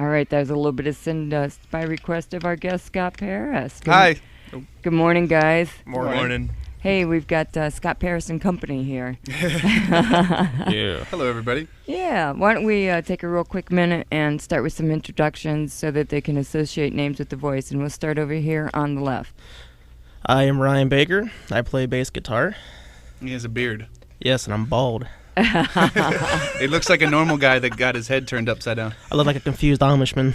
All right, that was a little bit of Sin Dust by request of our guest, Scott Paris. Hi. Good morning, guys. Morning. Hey, we've got Scott Paris and company here. Yeah. Hello, everybody. Yeah, why don't we take a real quick minute and start with some introductions so that they can associate names with the voice, and we'll start over here on the left. I am Ryan Baker. I play bass guitar. He has a beard. Yes, and I'm bald. It looks like a normal guy that got his head turned upside down. I look like a confused Amishman.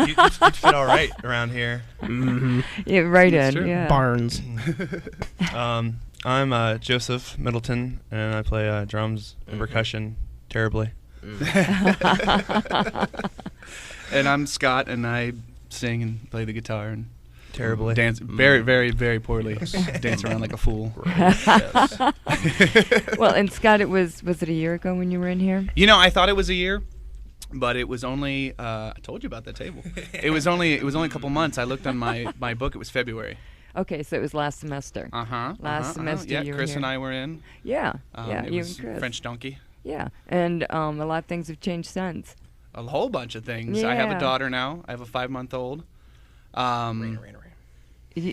You'd fit all right around here. Mm-hmm. Yeah, right That's in. true. Yeah. Barnes. I'm Joseph Middleton, and I play drums and percussion terribly. And I'm Scott, and I sing and play the guitar and Terribly. dance very, very, very poorly. Dance around like a fool. Yes. Well, and Scott, was it a year ago when you were in here? You know, I thought it was a year, but it was only. I told you about that table. It was only a couple months. I looked on my book. It was February. Okay, so it was last semester. Last semester Yeah, you were Chris here. and I were in. Yeah, It you was and Chris. French Donkey. Yeah, and a lot of things have changed since. A whole bunch of things. I have Yeah. a daughter now. I have a 5-month-old. Rain.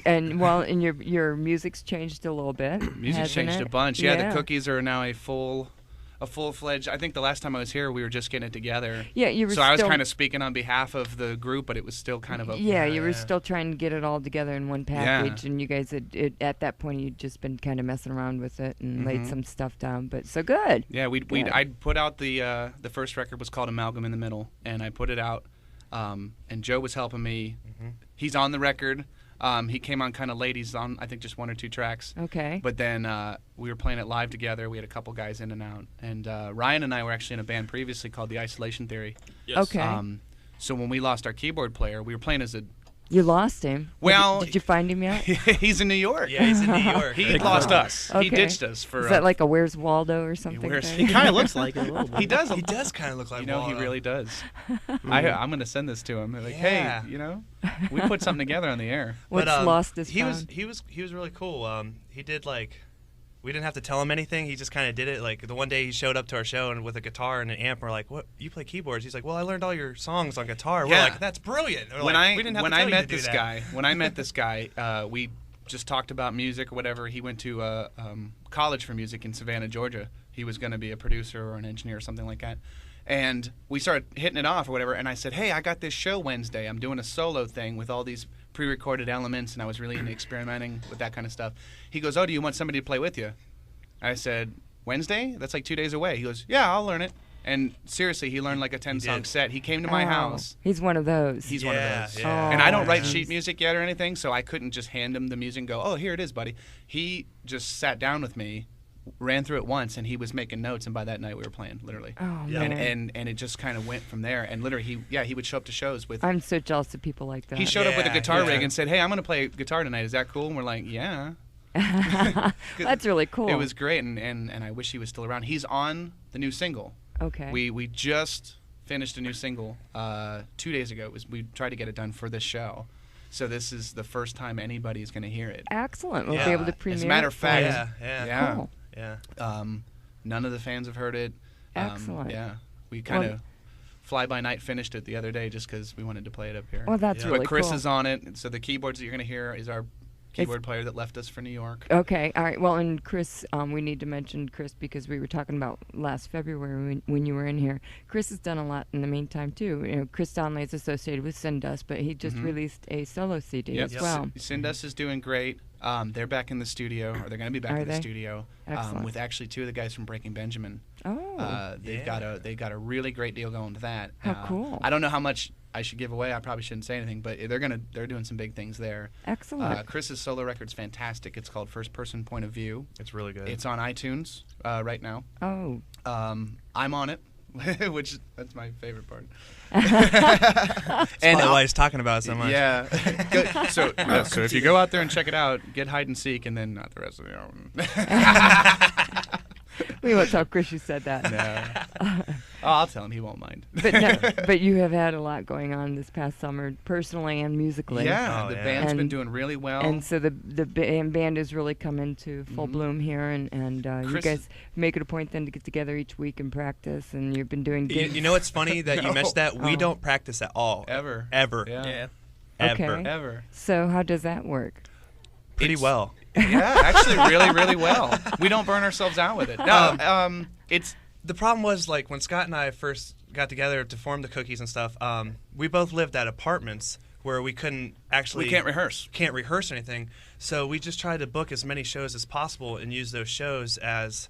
And well, and your music's changed a little bit. Music's hasn't changed it? a bunch. Yeah, the cookies are now a full-fledged. I think the last time I was here, we were just getting it together. Yeah, you were. So still, I was kind of speaking on behalf of the group, but it was still kind of a. Yeah, you were Yeah. still trying to get it all together in one package, and you guys had at that point you'd just been kind of messing around with it and laid Mhm. some stuff down. But so good. Yeah, Good. I put out the first record was called Amalgam in the Middle, and I put it out, and Joe was helping me. Mm-hmm. He's on the record. He came on kind of late. He's on, I think, just 1 or 2 tracks. Okay. But then we were playing it live together. We had a couple guys in and out. And Ryan and I were actually in a band previously called The Isolation Theory. Okay. So when we lost our keyboard player, we were playing as a... You lost him. Well... Did you find him yet? He's in New York. Yeah, he's in New York. He lost us. Okay. He ditched us for... Is that like a Where's Waldo or something? Where's- thing? He kind of looks like it a little bit. He does. He does kind of look like You know, Waldo. he really does. I'm going to send this to him. Like, Yeah. hey, you know, we put something together on the air. What's But, lost is he found. was really cool. He did we didn't have to tell him anything. He just kind of did it. Like the one day he showed up to our show and with a guitar and an amp. We're like, "What? You play keyboards?" He's like, "Well, I learned all your songs on guitar." We're Yeah. like, "That's brilliant." We're When like, we didn't have to tell you met to do this that. guy, we just talked about music or whatever. He went to college for music in Savannah, Georgia. He was going to be a producer or an engineer or something like that. And we started hitting it off or whatever. And I said, "Hey, I got this show Wednesday. I'm doing a solo thing with all these pre-recorded elements." And I was really into experimenting with that kind of stuff. He goes, "Oh, do you want somebody to play with you?" I said, "Wednesday? That's like 2 days away." He goes, "Yeah, I'll learn it." And seriously, he learned like a 10-song did. set. He came to my Oh, house. He's one of those. He's one of Yeah, those. yeah. And I don't write geez. sheet music yet or anything, so I couldn't just hand him the music and go, "Oh, here it is, buddy." He just sat down with me, ran through it once, and he was making notes, and by that night we were playing, literally. Oh Yeah. man. And it just kind of went from there. And literally, he would show up to shows with... I'm so jealous of people like that. He showed up with a Yeah, guitar yeah. rig and said, "Hey, I'm going to play guitar tonight. Is that cool?" And we're like, "Yeah." That's really cool. It was great, and I wish he was still around. He's on the new single. okay. We just finished a new single 2 days ago. We tried to get it done for this show. So this is the first time anybody's going to hear it. Excellent. We'll Yeah. be able to As a premiere. matter it of for fact- you. Yeah. Cool. Yeah. None of the fans have heard it. Excellent. Yeah. We kind of Well- fly-by-night finished it the other day just because we wanted to play it up here. Well, that's Yeah. really but Chris cool. is on it, so the keyboards that you're going to hear is our keyboard player that left us for New York. Okay, all right. Well, and Chris, we need to mention Chris because we were talking about last February when you were in here. Chris has done a lot in the meantime too. You know, Chris Donnelly is associated with Sindust, but he just Mhm. released a solo CD Yep. as well. Sindus is doing great. They're back in the studio, or they're going to be back Are in the they? studio Excellent. with actually 2 of the guys from Breaking Benjamin. Oh, They've Yeah. got a really great deal going to that. How cool. I don't know how much I should give away. I probably shouldn't say anything, but they're doing some big things there. excellent. Chris's solo record's fantastic. It's called First Person Point of View. It's really good. It's on iTunes right now. Oh, I'm on it, which that's my favorite part. and why he's talking about it so much. Yeah. So if you go out there and check it out, get Hide and Seek, and then not the rest of the album. we won't tell Chris you said that. No. Oh, I'll tell him. He won't mind. But you have had a lot going on this past summer, personally and musically. Yeah, Oh, the yeah. band's been And- doing really well. And so the band has really come into full Mhm. bloom here, and you Chris- guys make it a point then to get together each week and practice, and you've been doing gigs. You know what's funny that you No. mentioned that? We Oh. don't practice at all. Ever. Ever. Yeah. Okay. Ever. So how does that work? Pretty It's- well. Yeah, actually, really, really well. We don't burn ourselves out with it. No, it's The problem was, like, when Scott and I first got together to form the Cookies and stuff, we both lived at apartments where we couldn't actually... we can't rehearse. Can't rehearse or anything. So we just tried to book as many shows as possible and use those shows as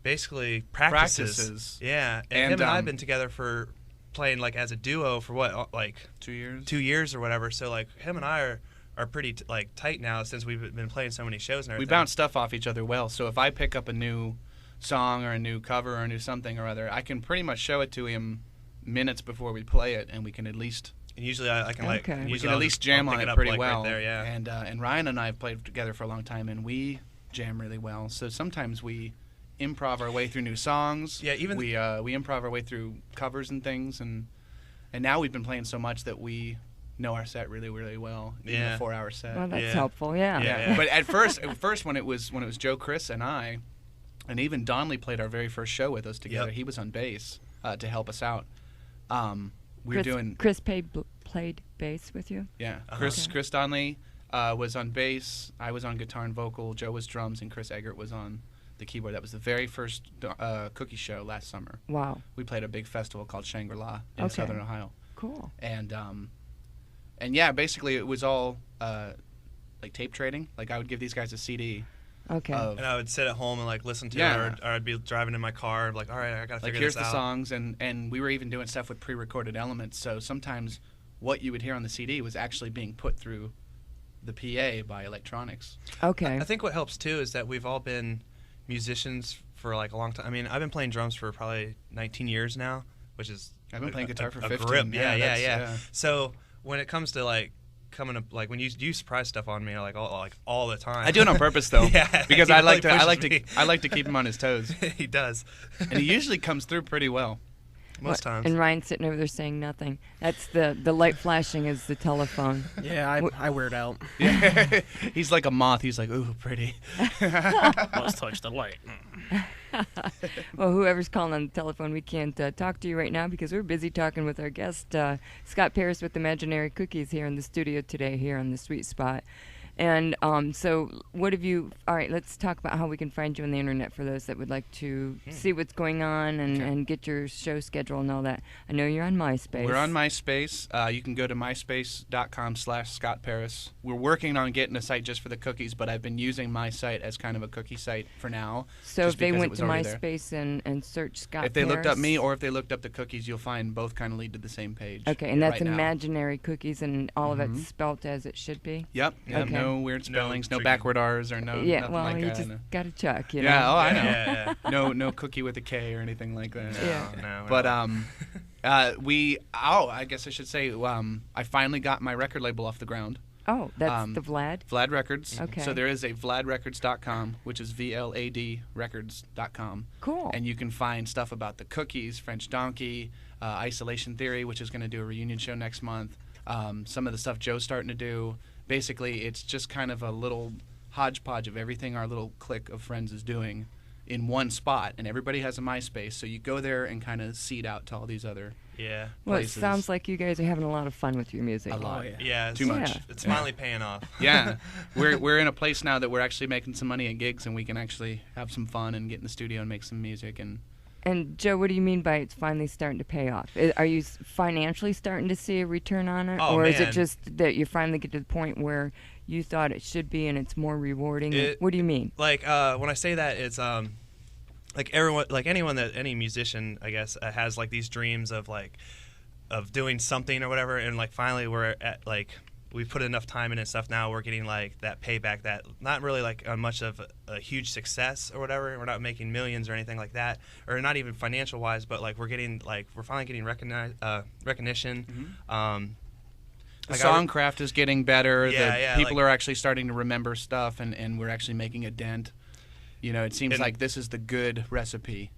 basically practices. Yeah. And him and I have been together for playing, like, as a duo for what, like... 2 years. 2 years or whatever. So, like, him and I are pretty, like, tight now since we've been playing so many shows and We everything. bounce stuff off each other well. So if I pick up a new song or a new cover or a new something or other, I can pretty much show it to him minutes before we play it, and we can at least And usually I can, like... Okay. and We we usually can at I'll least just- I'll jam pick on it up, pretty like, well. Right there, yeah. And Ryan and I have played together for a long time, and we jam really well. So sometimes we improv our way through new songs. Yeah, even- we improv our way through covers and things, and now we've been playing so much that we know our set really, really well. Even Yeah. a 4-hour set. Well, that's Yeah. helpful. Yeah. Yeah. But at first when it was Joe, Chris, and I, and even Donnelly played our very first show with us together. Yep. He was on bass to help us out. We Chris, were doing Chris played bass with you. yeah. Uh-huh. Chris Donnelly was on bass. I was on guitar and vocal. Joe was drums, and Chris Eggert was on the keyboard. That was the very first Cookie show last summer. Wow. We played a big festival called Shangri-La in Okay. Southern Ohio, Cool. and yeah, basically it was all like tape trading. Like I would give these guys a CD. Okay. Of, And I would sit at home and, like, listen to Yeah. it, or I'd be driving in my car, like, all right, I gotta like figure here's this the out. songs, and we were even doing stuff with pre-recorded elements. So sometimes what you would hear on the CD was actually being put through the PA by electronics. Okay. I think what helps too is that we've all been musicians for, like, a long time. I mean, I've been playing drums for probably 19 years now, which is I've been playing guitar for a 15. grip. Yeah. that's- So when it comes to, like, coming up, like, when you surprise stuff on me, like all the time. I do it on purpose though, Yeah, because he I really like pushes to I like to keep him on his toes, He does. and he usually comes through pretty well. Most times. And Ryan's sitting over there saying nothing. That's the light flashing is the telephone. Yeah, I weird out. Yeah. He's like a moth. He's like, ooh, pretty. Let's touch the light. Well, whoever's calling on the telephone, we can't talk to you right now because we're busy talking with our guest, Scott Paris with Imaginary Cookies here in the studio today here on the Sweet Spot. And so what have you... All right, let's talk about how we can find you on the internet for those that would like to see what's going on Okay. and get your show schedule and all that. I know you're on MySpace. We're on MySpace. You can go to myspace.com/Scott Paris. We're working on getting a site just for the cookies, but I've been using my site as kind of a cookie site for now. So just if they because it went was to already there. MySpace and search Scott If they looked up Paris- me or if they looked up the cookies, you'll find both kind of lead to the same page. Okay, and that's right now. Imaginary Cookies, and all of Mhm. it's spelt as it should be? Yep. Yeah. Okay. No weird No spellings, no tricky- backward R's or no Yeah, nothing well, like you that. just No. got to check, you know? Yeah, oh, I know. Yeah. No cookie with a K or anything like that. Yeah. No, But no. I guess I should say I finally got my record label off the ground. Oh, that's the Um, Vlad? Vlad Records. Okay. So there is a VladRecords.com, which is VLAD Records.com. Cool. And you can find stuff about the Cookies, French Donkey, Isolation Theory, which is going to do a reunion show next month. Some of the stuff Joe's starting to do. Basically, it's just kind of a little hodgepodge of everything our little clique of friends is doing in one spot. And everybody has a MySpace, so you go there and kind of seed out to all these other Yeah. Well, places. it sounds like you guys are having a lot of fun with your music. A lot. Oh, yeah. Yeah. It's, Too much. Yeah. It's Yeah. finally paying off. Yeah, we're in a place now that we're actually making some money at gigs, and we can actually have some fun and get in the studio and make some music. And Joe, what do you mean by it's finally starting to pay off? Are you financially starting to see a return on it, Oh, or is it man. just that you finally get to the point where you thought it should be and it's more rewarding? What do you mean? Like when I say that, it's like everyone, like any musician, I guess, has like these dreams of doing something or whatever, and like finally we're at like we've put enough time in and stuff. Now we're getting like that payback, that not really like much of a huge success or whatever. We're not making millions or anything like that, or not even financial wise, but like we're finally getting recognition. The Like, songcraft is getting better. Yeah, People like- are actually starting to remember stuff, and we're actually making a dent. You know, it seems And- like this is the good recipe.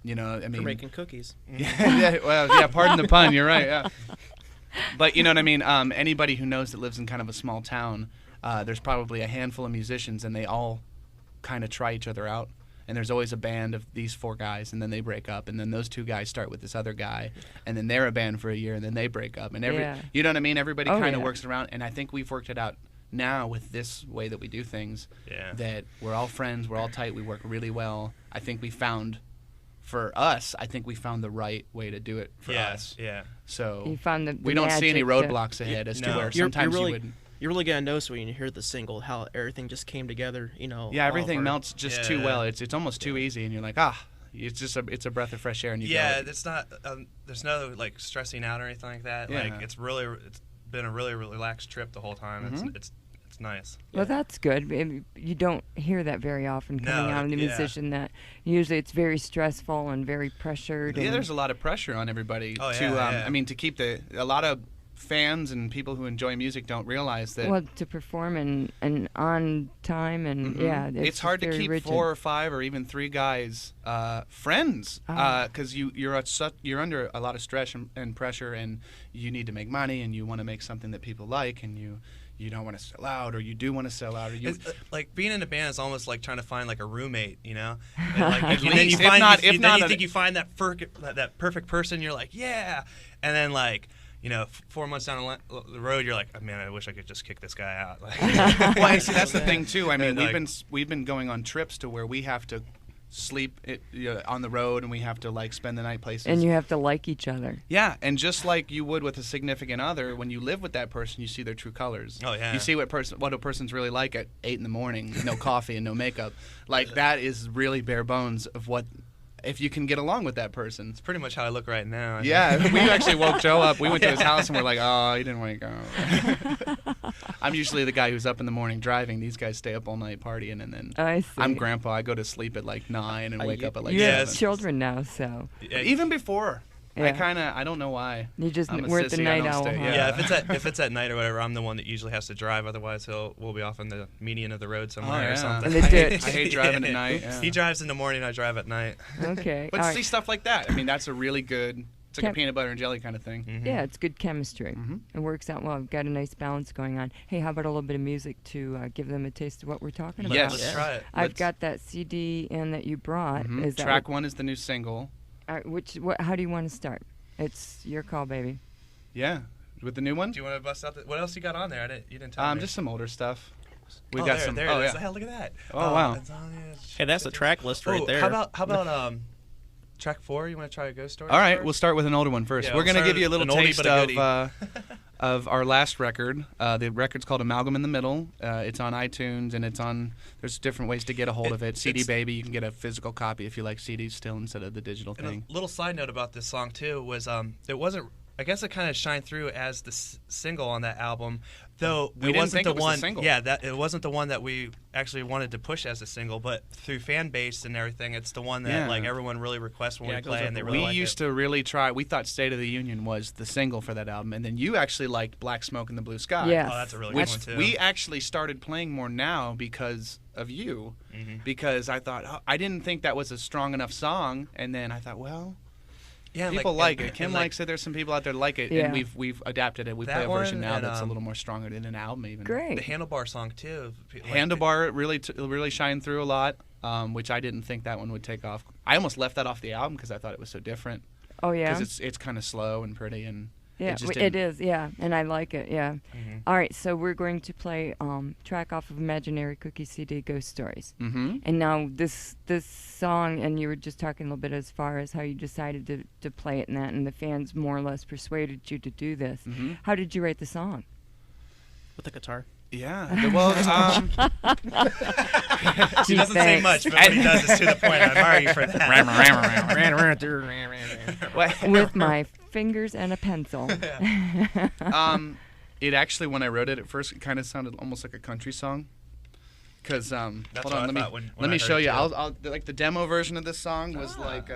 You know, I For mean, making cookies. yeah, pardon the pun. You're right. Yeah, but you know what I mean. Anybody who knows that lives in kind of a small town, there's probably a handful of musicians, and they all kind of try each other out. And there's always a band of these 4 guys, and then they break up, and then those 2 guys start with this other guy, and then they're a band for a year, and then they break up, and you know what I mean. Everybody kind of works around, and I think we've worked it out now with this way that we do things. Yeah. That we're all friends, we're all tight, we work really well. I think we found. For us, I think we found the right way to do it for us. Yeah. So You found the we don't see any magic roadblocks ahead as to No. where sometimes really, you wouldn't. You're really gonna notice when you hear the single how everything just came together. You know. Yeah, all everything of our- melts just too well. It's almost too easy, and you're like, it's just it's a breath of fresh air, and you Yeah, go. it's not. There's no like stressing out or anything like that. Yeah. Like it's been a really relaxed trip the whole time. It's nice. Well, that's good. You don't hear that very often coming No, out of the yeah. musician. That usually it's very stressful and very pressured. Yeah, and there's a lot of pressure on everybody Oh, to. yeah. I mean, to keep a lot of fans and people who enjoy music don't realize that. well, to perform and on time and yeah, it's hard to very keep rigid. 4 or 5 or even 3 guys friends because you're under a lot of stress and pressure, and you need to make money, and you want to make something that people like, and you don't want to sell out, or you do want to sell out, or you. It's, like being in a band is almost like trying to find like a roommate, you know. And, like, At and then you least, if find not- you, if then not you a- think you find that perfect person. You're like, yeah, and then like. You know, 4 months down the road, you're like, oh, man, I wish I could just kick this guy out. Like, Well, I see, that's the thing too. I mean, And, we've been going on trips to where we have to sleep on the road, and we have to like spend the night places. and you have to like each other. Yeah, and just like you would with a significant other, when you live with that person, you see their true colors. Oh, yeah. You see what a person's really like at 8 in the morning, no coffee and no makeup. Like that is really bare bones of what. If you can get along with that person. it's pretty much how I look right now. Yeah, we actually woke Joe up. We went to his house and we're like, oh, he didn't want to go. I'm usually the guy who's up in the morning driving. These guys stay up all night partying, and then I see. I'm grandpa. I go to sleep at like 9 and wake up at like You 7. have children now, so Yeah, Even before. Yeah. I don't know why. you just I'm a weren't the sissy, I night don't owl. stay- huh? Yeah, if it's at night or whatever, I'm the one that usually has to drive. Otherwise, we'll be off on the median of the road somewhere yeah. or something. And they ditch. I hate driving at night. Yeah. He drives in the morning. I drive at night. Okay. But all see right. stuff like that. I mean, that's a really good. It's like a Chem- peanut butter and jelly kind of thing. Mhm. Yeah, it's good chemistry. Mhm. It works out well. We've got a nice balance going on. Hey, how about a little bit of music to give them a taste of what we're talking about? Yes. Let's Yeah. try it. I've Let's- got that CD in that you brought. Mhm. Is that Track 1 is the new single. how do you want to start? It's your call, baby. Yeah, with the new one. Do you want to bust out? What else you got on there? You didn't tell me. Just some older stuff. There it is. Yeah. Look at that. Oh, wow. it's on there. Hey, that's the track list right Oh, there. How about track 4? You want to try a ghost story? All right, first? we'll start with an older one first. Yeah, We're we'll gonna start give you a with little an oldie taste but a goodie. of our last record. The record's called Amalgam in the Middle. It's on iTunes, and it's on. There's different ways to get a hold of it. CD it's- Baby, you can get a physical copy if you like CDs still instead of the digital And thing. a little side note about this song too was it wasn't. I guess it kind of shined through as the single on that album, though We it didn't wasn't think the it was the one. single. Yeah, that it wasn't the one that we actually wanted to push as a single, but through fan base and everything, it's the one that Yeah. like everyone really requests when Yeah, we it goes play, up and they a really We like used it. to really try. We thought State of the Union was the single for that album, and then you actually liked Black Smoke in the Blue Sky. Yes. Oh, that's a really Which good one too. we actually started playing more now because of you. Mhm. Because I thought I didn't think that was a strong enough song, and then I thought, well, yeah, and, people like it. and, Kim like, likes it. There's some people out there that like it, Yeah. and we've adapted it. We That play a version one now and, that's a little more stronger than an album even. Great. the Handlebar song too. Like, Handlebar really shined through a lot, which I didn't think that one would take off. I almost left that off the album because I thought it was so different. Oh yeah. Because it's kind of slow and pretty, and Yeah, it just it didn't- is. Yeah, and I like it. Yeah. Mhm. All right, so we're going to play track off of Imaginary Cookie CD, Ghost Stories. Mm-hmm. And now this song, and you were just talking a little bit as far as how you decided to play it and that, and the fans more or less persuaded you to do this. Mhm. How did you write the song? with the guitar. Yeah. Well, He doesn't say Thanks. much, but what he does is to the point. I admire you for that. With my fingers and a pencil. it actually, when I wrote it at first, it kind of sounded almost like a country song. Because That's hold what on, I let me thought when let I me heard show it you. too. I'll like the demo version of this song was like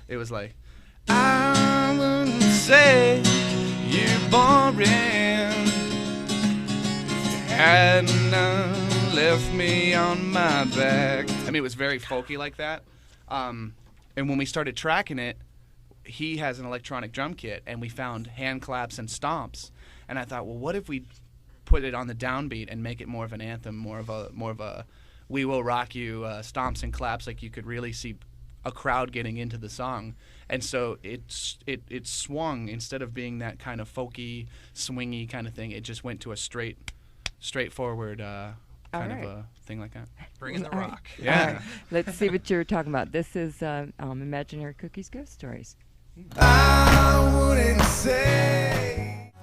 it was like I wouldn't say you're boring. Hadn't left me on my back. I mean, it was very folky like that. And when we started tracking it, he has an electronic drum kit, and we found hand claps and stomps. And I thought, well, what if we put it on the downbeat and make it more of an anthem, more of a "We Will Rock You" stomps and claps, like you could really see a crowd getting into the song. And so it swung. Instead of being that kind of folky, swingy kind of thing, it just went to a straightforward kind of a thing like that. Bring in the rock. Yeah. All right. Let's see what you're talking about. This is Imaginary Cookies Ghost Stories. I wouldn't say.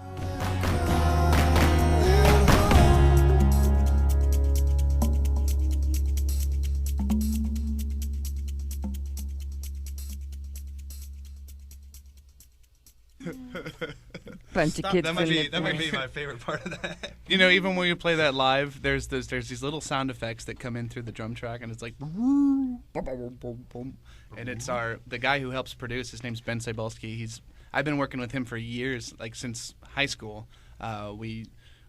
Bunch of kids That might in be my favorite part of that. You know, even when we play that live, there's these little sound effects that come in through the drum track, and it's like, boom, boom, boom, boom. And it's the guy who helps produce. His name's Ben Cybulski. I've been working with him for years, like since high school. We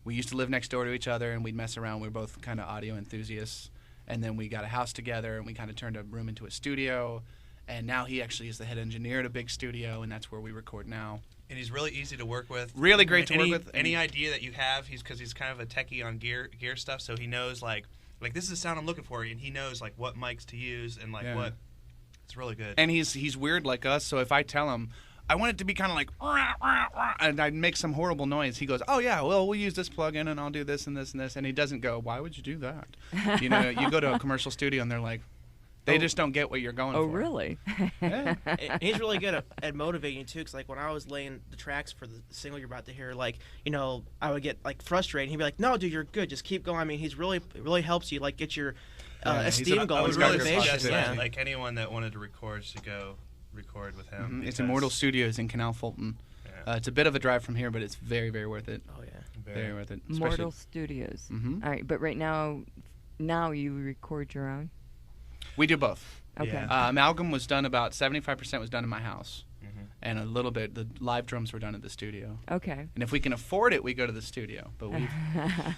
used to live next door to each other, and we'd mess around. We were both kind of audio enthusiasts, and then we got a house together, and we kind of turned a room into a studio. And now he actually is the head engineer at a big studio, and that's where we record now. And he's really easy to work with. Really great to work with. Any idea that you have, because he's kind of a techie on gear stuff, so he knows like this is the sound I'm looking for, and he knows like what mics to use and like what. It's really good. And he's weird like us, so if I tell him I want it to be kind of like, rah, rah, rah, and I'd make some horrible noise, he goes, oh yeah, well we'll use this plugin and I'll do this and this and this, and he doesn't go, why would you do that? You know, you go to a commercial studio and they're like, they just don't get what you're going for. Oh, really? Yeah. And he's really good at motivating you too, because like when I was laying the tracks for the single you're about to hear, like, you know, I would get like frustrated. He'd be like, "No, dude, you're good. Just keep going." I mean, it really helps you like get your esteem going. I would got really good suggest posture. that like anyone that wanted to record should go record with him. It's Immortal Studios in Canal Fulton. Yeah. It's a bit of a drive from here, but it's very, very worth it. Oh yeah. Very worth it. Mortal Studios. Mhm. All right, but right now you record your own? We do both. Okay. Yeah. Amalgam was done about 75% was done in my house, Mhm. and a little bit the live drums were done at the studio. Okay. And if we can afford it, we go to the studio. But we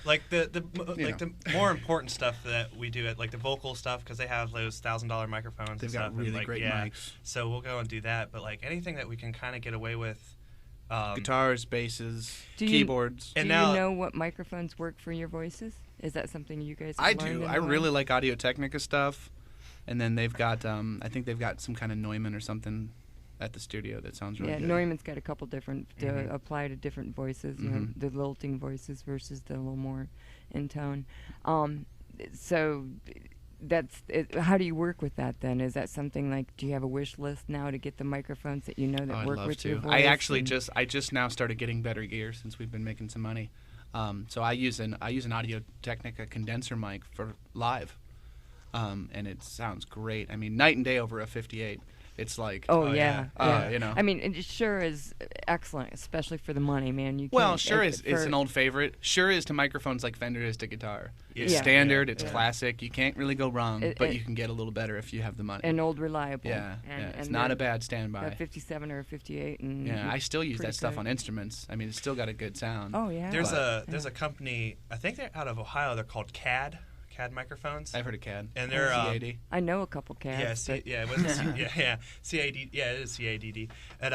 Like the more important stuff that we do at like the vocal stuff, because they have those $1,000 microphones. They've and got stuff, and, really like, great mics. So we'll go and do that. But like anything that we can kind of get away with. Guitars, basses, Do you- keyboards. Do And you now- know what microphones work for your voices? Is that something you guys have I learned do. in I the lab? really like Audio Technica stuff. And then they've got, I think they've got some kind of Neumann or something at the studio that sounds really Yeah, good. Neumann's got a couple different to Mhm. apply to different voices. You know, Mhm. the lilting voices versus the little more in tone. So that's it. How do you work with that then? Is that something like? Do you have a wish list now to get the microphones that you know that I'd work love with to. your voice? I actually and- just now started getting better gear since we've been making some money. So I use an Audio Technica condenser mic for live, and it sounds great. I mean, night and day over a 58. It's like Oh, Oh, yeah, yeah. yeah. You know. I mean, it sure is excellent, especially for the money, man. You Well, can't- Shure it- is it's for- an old favorite. Shure is to microphones like Fender is to guitar. It's Yeah. standard, Yeah. it's Yeah. classic. You can't really go wrong, It- but it- you can get a little better if you have the money. an old reliable. Yeah, and, yeah, it's and not they're a bad standby. a 57 or a 58, and Yeah, I still use pretty that stuff good. on instruments. I mean, it's still got a good sound. Oh yeah. There's But- a company, I think they're out of Ohio. They're called CAD microphones. I've heard of CAD. And they're CAD. I know a couple cats. yeah, but- yeah, it was CAD. Yeah, it is CADD. And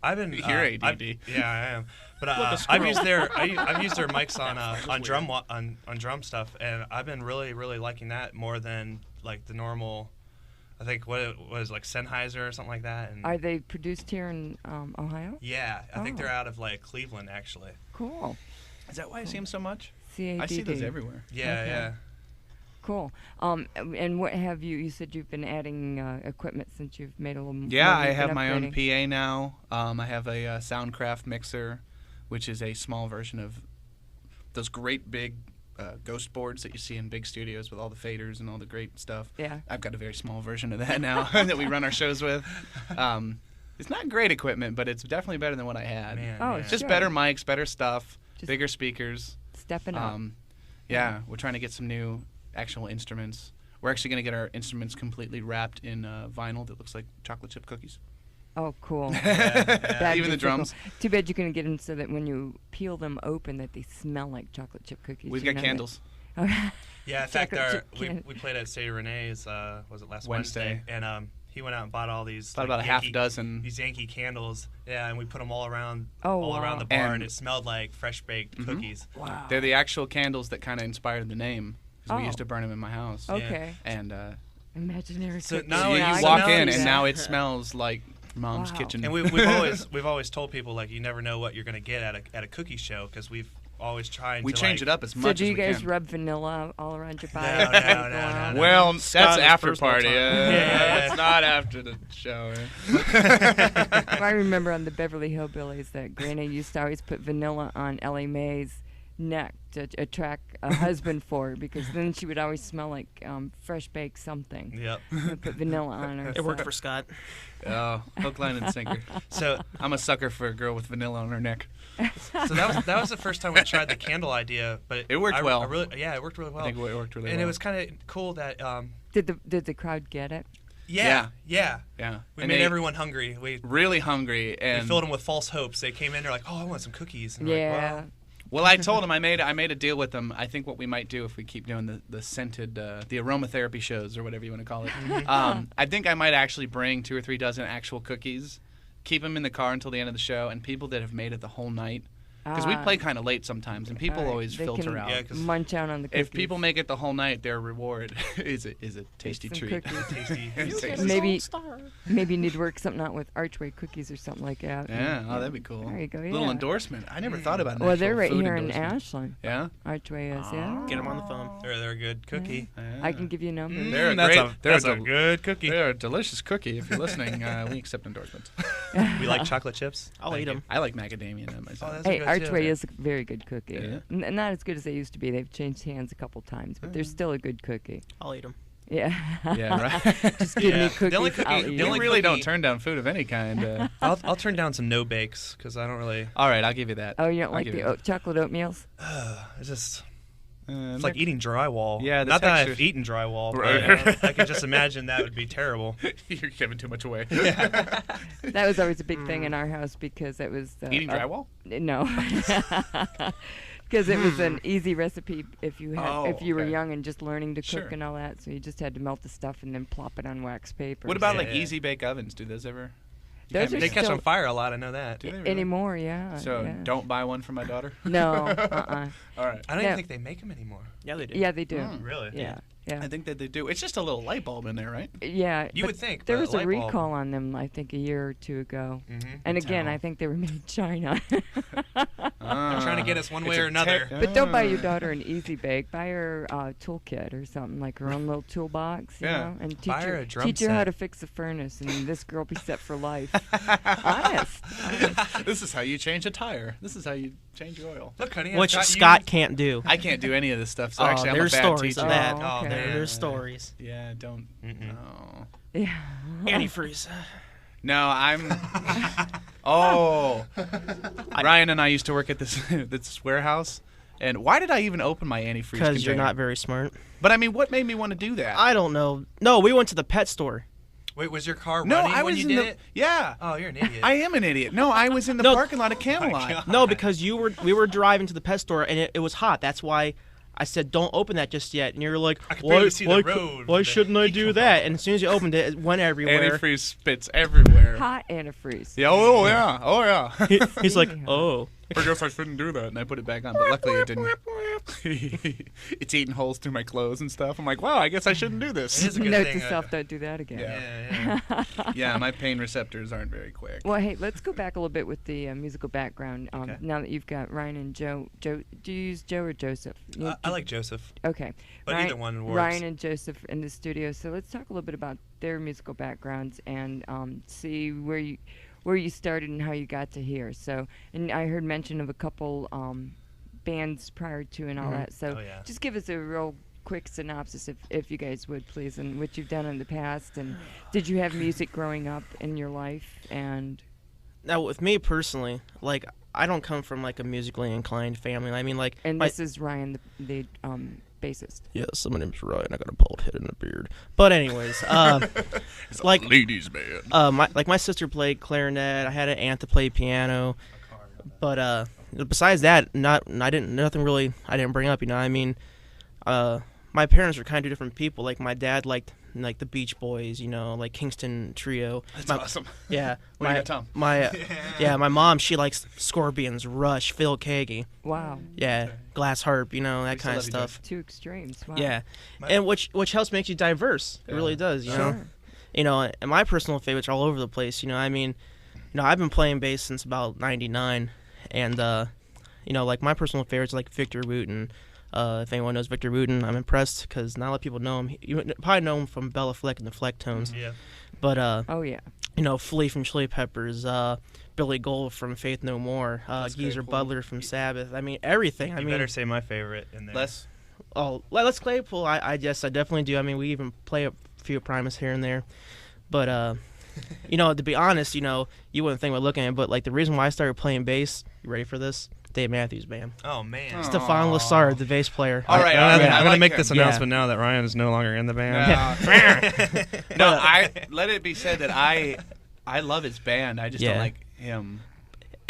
I've been You're ADD. yeah, I am. But I've used their mics on drum stuff, and I've been really liking that more than like the normal. I think what it was like Sennheiser or something like that. And Are they produced here in Ohio? yeah, I think Oh. they're out of like Cleveland actually. Cool. Is that why I see them so much? CADD. I see those everywhere. Yeah, Okay. yeah. Cool. And what have you? You said you've been adding equipment since you've made a little. Yeah, more, I you've have been my own upgrading. PA now. I have a Soundcraft mixer, which is a small version of those great big ghost boards that you see in big studios with all the faders and all the great stuff. Yeah. I've got a very small version of that now that we run our shows with. It's not great equipment, but it's definitely better than what I had. Man, Oh, yeah. it's Just Sure. better mics, better stuff, Just bigger speakers. Stepping up. Yeah, we're trying to get some new actual instruments. We're actually going to get our instruments completely wrapped in vinyl that looks like chocolate chip cookies. Oh, cool. Yeah. That'd Even be the so cool. drums. Too bad you couldn't get them so that when you peel them open, that they smell like chocolate chip cookies. We've you got know that? candles. Yeah, in fact, Chocolate chip we can- played at Sadie Renee's, was it last Wednesday. Wednesday? And he went out and bought all these. About a half dozen. These Yankee candles. Yeah, and we put them all around wow. around the bar, and And- it smelled like fresh baked cookies. Wow. They're the actual candles that kind of inspired the name. Because we Oh. used to burn them in my house. Okay. And Imaginary So cookies. now you, I you can walk see in, that. and now it smells like Mom's Wow. kitchen. And we've always told people like you never know what you're gonna get at a cookie show because we've always tried. we to, change like, it up as So much do as you we guys can. rub vanilla all around your body? No, no, no. Well, Scott that's is after personal party. time. Yeah. It's not after the show. I remember on the Beverly Hillbillies that Granny used to always put vanilla on Ellie Mae's neck to attract a husband for her because then she would always smell like fresh baked something. Yep. I'd put vanilla on her. It worked so- for Scott. Oh, hook, line, and sinker. So I'm a sucker for a girl with vanilla on her neck. so that was the first time we tried the candle idea, but It worked I well. yeah, it worked really well. I think it worked really and well. it was kind of cool that Did the crowd get it? Yeah. yeah. Yeah. We And made they everyone hungry. We really hungry. And filled them with false hopes. They came in, they're like, "Oh, I want some cookies." And we're like, Yeah. well, well, I told him I made a deal with them. I think what we might do if we keep doing the scented, the aromatherapy shows or whatever you want to call it. I think I might actually bring 2 or 3 dozen actual cookies, keep them in the car until the end of the show, and people that have made it the whole night. Because we play kind of late sometimes, and people Alright, always they filter can out. Yeah, 'cause munch out on the cookies. If people make it the whole night, their reward is a tasty some treat. cookies. tasty. Tasty. Maybe you need to work something out with Archway Cookies or something like that. Yeah, oh, that'd be cool. There you go, Little yeah. endorsement. I never thought about an Well, they're actual right food here in endorsement. Ashland. Yeah? Archway is, yeah. Get him on the phone. They're a good cookie. I can give you numbers. They're a That's great, they're that's a a good cookie. They're a delicious cookie. If you're listening, we accept endorsements. We like chocolate chips. I'll Thank eat you. them. I like macadamia nut myself. Oh, that's Hey, good Archway too. is a very good cookie. Yeah. Not as good as they used to be. They've changed hands a couple times, but they're still a good cookie. I'll eat them. Yeah. Yeah, right. Just give Yeah. me The cookies. only cookie- I'll the eat You only it. really don't cookie- turn down food of any kind. I'll turn down some no bakes because I don't really. All right, I'll give you that. Oh, you don't I'll like give the you that. chocolate oatmeals? It's just. It's It's like eating drywall. Yeah, the not that I've texture- eaten drywall. Right. But, I can just imagine that would be terrible. You're giving too much away. That was always a big thing in our house because it was Eating drywall? No, because it was an easy recipe if you had if you were okay. young and just learning to Sure. cook and all that. So you just had to melt the stuff and then plop it on wax paper. What about Yeah, like yeah. easy bake ovens? Do those ever? Those are They catch still on fire a lot. I know that. Do they really? anymore? Yeah. So yeah. don't buy one for my daughter. No. All right. I don't Yeah. even think they make them anymore. Yeah, they do. Yeah, they do. Really? Yeah. Yeah. I think that they do. It's just a little light bulb in there, right? Yeah. You but would think, there but was a light bulb- recall on them. I think a year or two ago. Mhm. And again, Tell. I think they were made in China. They're trying to get us one It's way a or another. But don't buy your daughter an easy bake. Buy her a toolkit or something, like her own little toolbox, you Yeah. know, and Buy teach her her, a drum teach her how set. to fix a furnace, and this girl be set for life. Honest. This is how you change a tire. This is how you change your oil. Look, honey, Which I've got Scott you. can't do. I can't do any of this stuff, so Oh, actually I'm a there's bad stories teacher. of that. Oh, okay. man. There's stories. Yeah, don't. Mm-mm. No. Yeah. Antifreeze. No, I'm. Oh, Ryan and I used to work at this this warehouse, and why did I even open my antifreeze? Because you're container? not very smart. But I mean, what made me want to do that? I don't know. No, we went to the pet store. Wait, was your car no, running I when was you in did the. it? Yeah, Oh, you're an idiot. I am an idiot. No, I was in the No. parking lot of Camelot. God. No, because we were driving to the pet store and it was hot. That's why I said don't open that just yet. And you're like, I could barely see the road why with the shouldn't I heat do going that? And as soon as you opened it, it went everywhere. Antifreeze spits everywhere. Hot antifreeze. Yeah, oh yeah, oh yeah. He's like, See? oh. I guess I shouldn't do that, and I put it back on. But luckily, it didn't. It's eating holes through my clothes and stuff. I'm like, wow, I guess I shouldn't do It this. is a good Note thing. to self, don't do that again. Yeah. Yeah, my pain receptors aren't very quick. Well, hey, let's go back a little bit with the musical background. Okay. Now that you've got Ryan and Joe, do you use Joe or Joseph? I like Joseph. Okay. But Ryan, either one works. Ryan and Joseph in the studio. So let's talk a little bit about their musical backgrounds and see where you started and how you got to here. So, and I heard mention of a couple bands prior to and all that. So, Oh, yeah. just give us a real quick synopsis, if you guys would, please, and what you've done in the past. And did you have music growing up in your life? And Now, with me personally, like, I don't come from, like, a musically inclined family. I mean, like, this is Ryan, the bassist. Yes, my name's Ryan. I got a bald head and a beard. But anyways, like ladies' man. my sister played clarinet. I had an aunt to play piano. But besides that, I didn't bring up. You know, I mean, my parents were kind of different people. Like my dad liked like the Beach Boys, you know, like Kingston Trio. That's My- awesome. Yeah, What do you got, Tom? my my mom, she likes Scorpions, Rush, Phil Keaggy, Wow. yeah, Glass Harp, you know, that Used to kind of love you, stuff. Two extremes. Wow. Yeah, My- and which helps make you diverse. It really does, you know. Sure. You know, and my personal favorites are all over the place. You know, I mean, you know, I've been playing bass since about '99, and you know, like my personal favorites are like Victor Wooten. If anyone knows Victor Wooten, I'm impressed because not a lot of people know him. You probably know him from Bella Fleck and the Flecktones. Yeah. But Oh yeah. you know, Flea from Chili Peppers, Billy Gold from Faith No More, That's Geezer Claypool. Butler from Sabbath. I mean, everything. I You mean, better say my favorite in there. Les? oh, Les Claypool. I definitely do. I mean, we even play a few Primus here and there. But you know, to be honest, you know, you wouldn't think we're looking at it, but like the reason why I started playing bass, you ready for this? Dave Matthews Band. Oh man. Oh. Stefan Lassard, the bass player. All right, I'm I gonna like make him. this Yeah. announcement now that Ryan is no longer in the band. No, I let it be said that I love his band. I just don't Yeah. like him.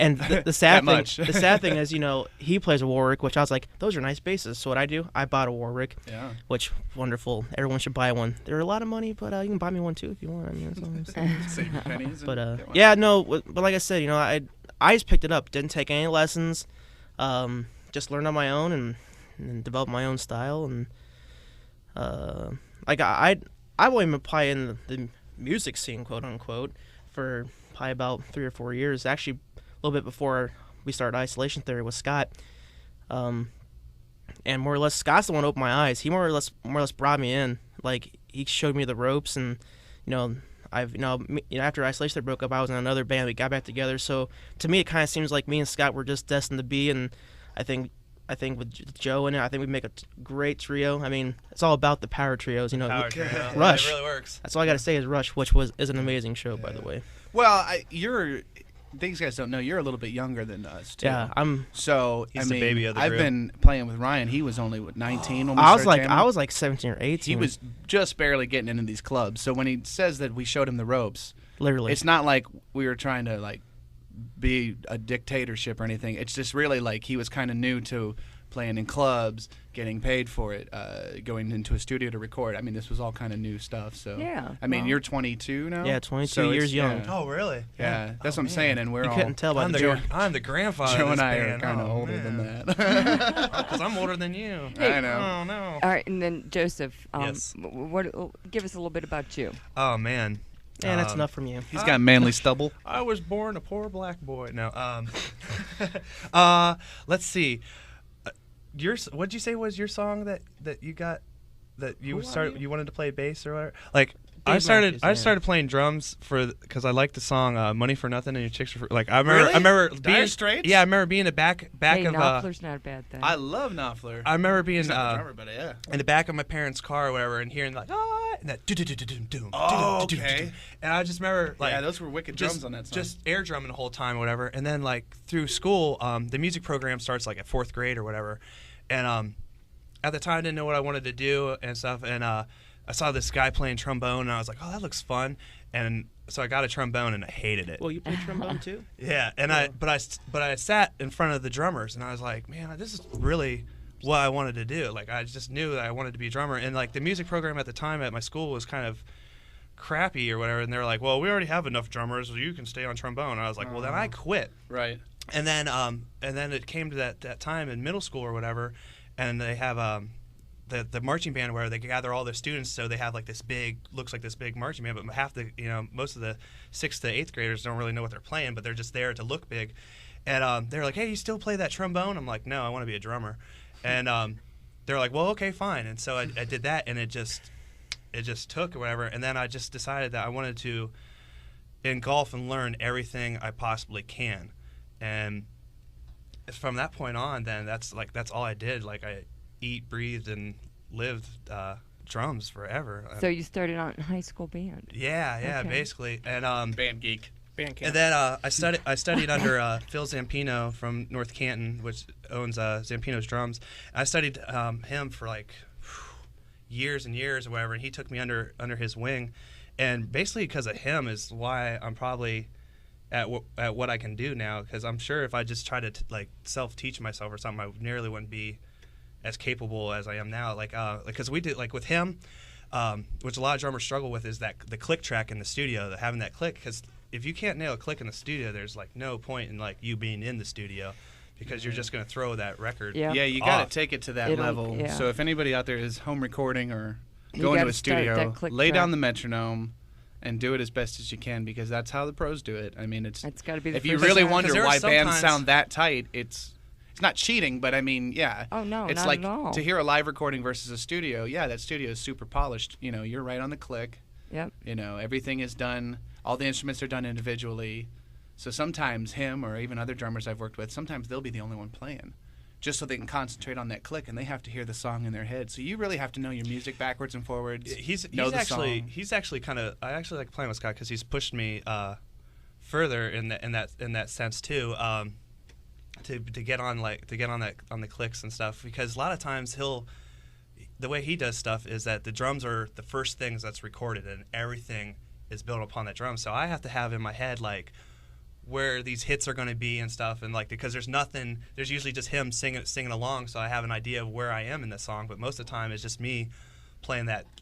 And the sad That thing, much. the sad thing is, you know, he plays a Warwick, which I was like, those are nice basses. So what I do, I bought a Warwick, Yeah. which wonderful. Everyone should buy one. They're a lot of money, but you can buy me one too if you want. I mean, that's all I'm saying. Save your pennies. But and get one. yeah, no. But like I said, you know, I just picked it up. Didn't take any lessons. Just learned on my own and developed my own style. And like I've only been playing the music scene, quote unquote, for probably about 3 or 4 years. Actually, a little bit before we started Isolation Theory with Scott. And more or less, Scott's the one who opened my eyes. He more or less brought me in. Like he showed me the ropes, and you know, after Isolation Theory broke up, I was in another band. We got back together. So to me, it kind of seems like me and Scott were just destined to be. And I think with Joe in it, I think we make a great trio. I mean, it's all about the power trios, you know. Power trio. Rush. It really works. That's all I got to say is Rush, which is an amazing show, by the way. Well, these guys don't know you're a little bit younger than us too. Yeah, So He's I the mean, baby of the I've group. been playing with Ryan. He was only 19 when we I was started jamming. 17 or 18. He was just barely getting into these clubs. So when he says that we showed him the ropes, literally. it's not like we were trying to like be a dictatorship or anything. It's just really like he was kind of new to playing in clubs, getting paid for it, going into a studio to record. I mean, this was all kind of new stuff. So Yeah, I mean, well. you're 22 now. Yeah, 22 So years it's- young. Yeah, Oh really? yeah, that's what I'm man. saying. And we're You all couldn't tell by I'm the the beard. I'm the grandfather. Joe of and this I are band. kind of Oh, older man. than that. Because I'm older than you. I know. Oh no. All right, and then Joseph, Yes. give us a little bit about you. Oh man. Man, that's Um, enough from you. He's got manly stubble. I was born a poor black boy. No. Let's see. What'd you say was your song that you got that you Who are started you? you wanted to play bass or whatever? Like Dave Matthews, I yeah. started playing drums because I liked the song "Money for Nothing" and "Your Chicks for." Like I remember Really? I remember Dire being Straits? Yeah, I remember being the back Hey, of Knopfler's not a bad thing. I love Knopfler. I remember being He's not the drummer, but yeah. in the back of my parents' car or whatever and hearing like and that do-do-do-do-do-do, Oh, do-do-do-do-do. okay. And I just remember like Yeah, those were wicked drums on that song. just air drumming the whole time or whatever. And then like through school, the music program starts like at 4th grade or whatever. And at the time I didn't know what I wanted to do and stuff. And I saw this guy playing trombone and I was like, oh, that looks fun. And so I got a trombone and I hated it. Well, you play trombone too? Yeah, and but I sat in front of the drummers and I was like, man, this is really what I wanted to do. Like I just knew that I wanted to be a drummer, and like the music program at the time at my school was kind of crappy or whatever, and they were like, well, we already have enough drummers, so you can stay on trombone. And I was like, well, then I quit. Right. And then it came to that time in middle school or whatever, and they have the marching band where they gather all their students, so they have like this big marching band, but most of the 6th to 8th graders don't really know what they're playing, but they're just there to look big. And they're like, hey, you still play that trombone? I'm like, no, I want to be a drummer. And they're like, well, okay, fine. And so I did that, and it just took or whatever. And then I just decided that I wanted to engulf and learn everything I possibly can. And from that point on, then that's all I did. Like I eat, breathed, and lived drums forever. So you started out in high school band. Yeah, Okay. basically. And Band geek. and then I studied under Phil Zampino from North Canton, which owns Zampino's Drums. I studied him for like years and years or whatever, and he took me under his wing. And basically because of him is why I'm probably at what I can do now, because I'm sure if I just tried to like self-teach myself or something, I nearly wouldn't be as capable as I am now. Like, because we did like with him, which a lot of drummers struggle with, is that the click track in the studio, having that click. Because if you can't nail a click in the studio, there's like no point in like you being in the studio, because you're just going to throw that record. Yeah, you got to take it to that level. Yeah. So if anybody out there is home recording or You going to gotta a start studio, that click lay track. down the metronome and do it as best as you can, because that's how the pros do it. I mean, it's got to be the if you first really time. wonder 'Cause there are why bands sometimes- sound that tight, it's not cheating, but I mean, yeah. Oh, no, it's not like at all. to hear a live recording versus a studio. Yeah, that studio is super polished. You know, you're right on the click. Yep. You know, everything is done. All the instruments are done individually. So sometimes him or even other drummers I've worked with, sometimes they'll be the only one playing, just so they can concentrate on that click, and they have to hear the song in their head. So you really have to know your music backwards and forwards. He's know the actually song. he's actually kind of, I actually like playing with Scott because he's pushed me further in that sense too. To get on the clicks and stuff, because a lot of times the way he does stuff is that the drums are the first things that's recorded and everything is built upon that drum. So I have to have in my head like where these hits are going to be and stuff, and like because there's usually just him singing along, so I have an idea of where I am in the song, but most of the time it's just me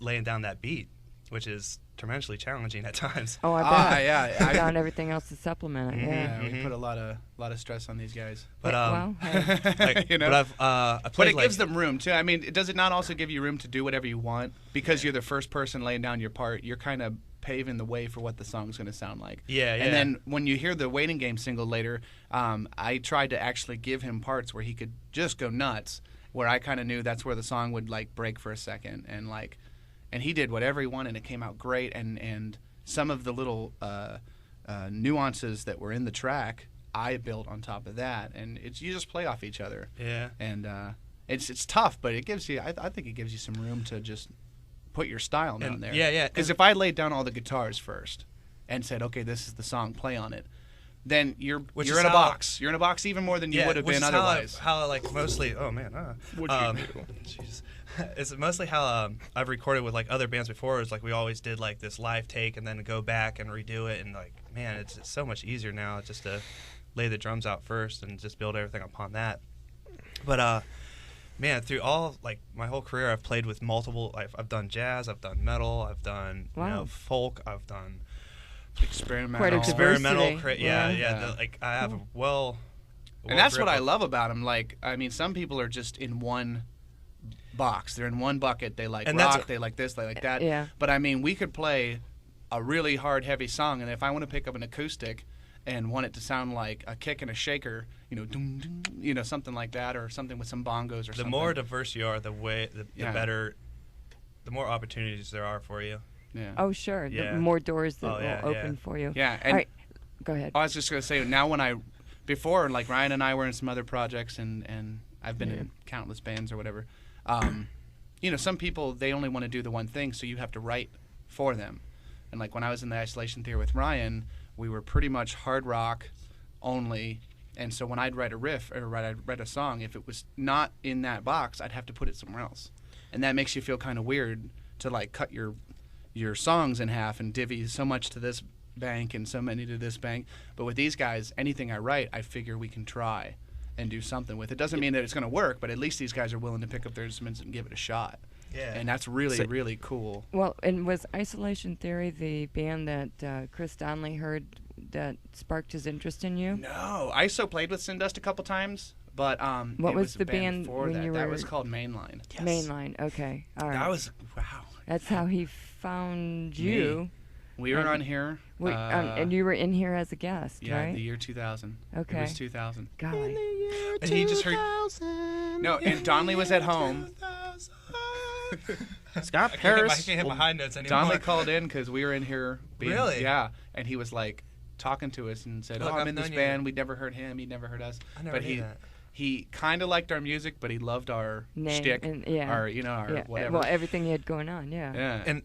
laying down that beat, which is tremendously challenging at times. Oh, I bet. yeah. Put down everything else to supplement it. Yeah. Yeah, we put a lot of stress on these guys. But Well, hey. like, You know? but I But played it gives them room too. I mean, does it not also give you room to do whatever you want, because you're the first person laying down your part? You're kind of paving the way for what the song's going to sound like. Yeah. And then when you hear the Waiting Game single later, I tried to actually give him parts where he could just go nuts, where I kind of knew that's where the song would like break for a second, and he did whatever he wanted, and it came out great. And some of the little nuances that were in the track, I built on top of that, and you just play off each other. Yeah. And it's tough, but it gives you, I think it gives you some room to just put your style down there. Yeah. Because if I laid down all the guitars first and said, okay, this is the song, play on it, then you're in a box. You're in a box even more than you would have been otherwise. How like mostly, oh man, What'd you do? jeez. It's mostly how I've recorded with like other bands before. It's like we always did like this live take and then go back and redo it, and like man, it's so much easier now just to lay the drums out first and just build everything upon that. But man, through all like my whole career, I've played with multiple. I've done jazz, I've done metal, I've done folk, I've done Experimental. Quite a experimental. diversity. Yeah. Like I have And that's what I love about them. Like, I mean, some people are just in one box. They're in one bucket. They like And rock, they like this, they like that. Yeah. But I mean, we could play a really hard, heavy song, and if I want to pick up an acoustic and want it to sound like a kick and a shaker, doom, doom, something like that, or something with some bongos or The something. more diverse you are, the Yeah. better, the more opportunities there are for you. Yeah. Oh, sure. Yeah. The more doors that Oh, yeah, will open yeah. for you. Yeah. And All right. Go ahead. I was just going to say, now before, like Ryan and I were in some other projects, and I've been in countless bands or whatever, some people, they only want to do the one thing, so you have to write for them. And like when I was in the Isolation Theory with Ryan, we were pretty much hard rock only, and so when I'd write a riff or I'd write a song, if it was not in that box, I'd have to put it somewhere else. And that makes you feel kind of weird to like cut your songs in half and divvy so much to this bank and so many to this bank. But with these guys, anything I write, I figure we can try and do something with. It doesn't mean that it's going to work, but at least these guys are willing to pick up their instruments and give it a shot. Yeah. And that's really, really cool. Well, and was Isolation Theory the band that Chris Donnelly heard that sparked his interest in you? No, I played with Sindust a couple times, but What it was the a band before when that. you That were- was called Mainline. Mainline. Okay. All right. That was wow. That's how he found you. We were And- on here. And you were in here as a guest, Yeah, right? the year 2000. Okay. It was 2000. Golly. And he just heard. No, and Donnelly was at home. Scott I Paris. can't hit my high notes anymore. Donnelly called in because we were in here. Really? Yeah, and he was like talking to us and said, Look, "Oh, I'm I've in this known you. band. We'd never heard him. He'd never heard us." I never but knew that. he kind of liked our music, but he loved our Name shtick, and- yeah. our our whatever. Well, everything you had going on, yeah. yeah. And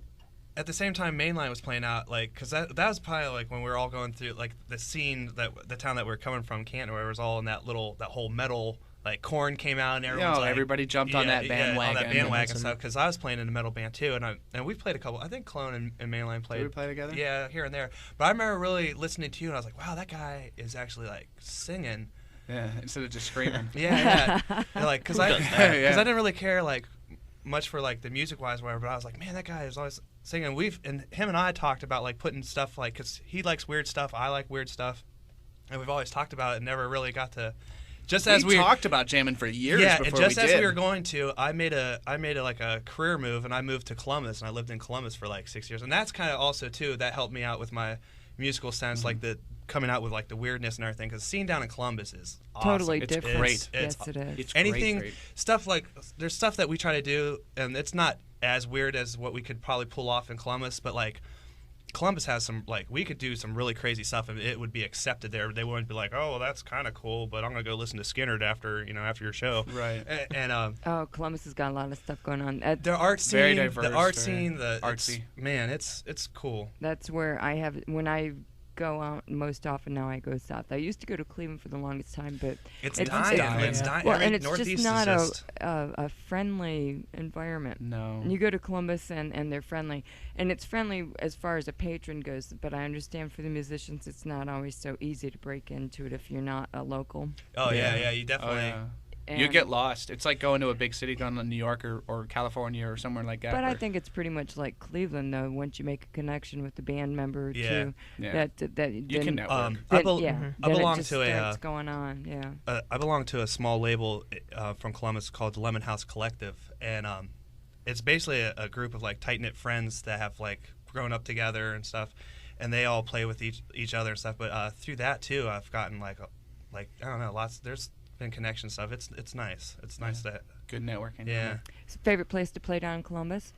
at the same time, Mainline was playing out, like, because that was probably like when we were all going through like the scene, that the town that we were coming from, Canton, where it was all in that whole metal. Like Korn came out and everyone's like, everybody jumped on that bandwagon. on that bandwagon stuff. Because I was playing in a metal band too, and we played a couple. I think Clone and Mainline played. Did we play together? Yeah, here and there. But I remember really listening to you, and I was like, wow, that guy is actually like singing. Yeah, instead of just screaming. Yeah. And, like, because I Yeah. didn't really care like much for like the music wise, whatever. But I was like, man, that guy is always singing. And him and I talked about like putting stuff like, because he likes weird stuff, I like weird stuff, and we've always talked about it. And never really got to. Just as we talked about jamming for years. Yeah, before and just we as did. we were going to, I made a like a career move, and I moved to Columbus, and I lived in Columbus for like 6 years, and that's kind of also too that helped me out with my musical sense, like the coming out with like the weirdness and everything, because the scene down in Columbus is awesome. Totally It's different. great. Yes, it is. It's Anything great. stuff like there's stuff that we try to do, and it's not as weird as what we could probably pull off in Columbus, but like Columbus has some, like, we could do some really crazy stuff and it would be accepted there. They wouldn't be like, oh, well, that's kind of cool, but I'm gonna go listen to Skinner after your show. Right. And Oh, Columbus has got a lot of stuff going on. the art scene, Very diverse, the art very scene, artsy. Man, it's cool. That's where I have, when I go out most often now, I go south. I used to go to Cleveland for the longest time, but It's It's dying. dying. It's dying. well, Every and it's Northeast just not is just, a friendly environment. No. And you go to Columbus and they're friendly, and it's friendly as far as a patron goes. But I understand for the musicians, it's not always so easy to break into it if you're not a local. oh yeah, you Oh, definitely. yeah. You And- get lost. It's like going to a big city, going to New York or California or somewhere like that. But I where- think it's pretty much like Cleveland, though. Once you make a connection with the band member, or Yeah. two, Yeah. that you then, can network. I then, bel- yeah, I then it belong just to a starts going on. Yeah. I belong to a small label from Columbus called the Lemon House Collective, and it's basically a group of like tight knit friends that have like grown up together and stuff, and they all play with each other and stuff. But through that too, I've gotten like I don't know, lots. There's been connection stuff. It's nice. It's nice to Good networking. yeah. Favorite place to play down in Columbus?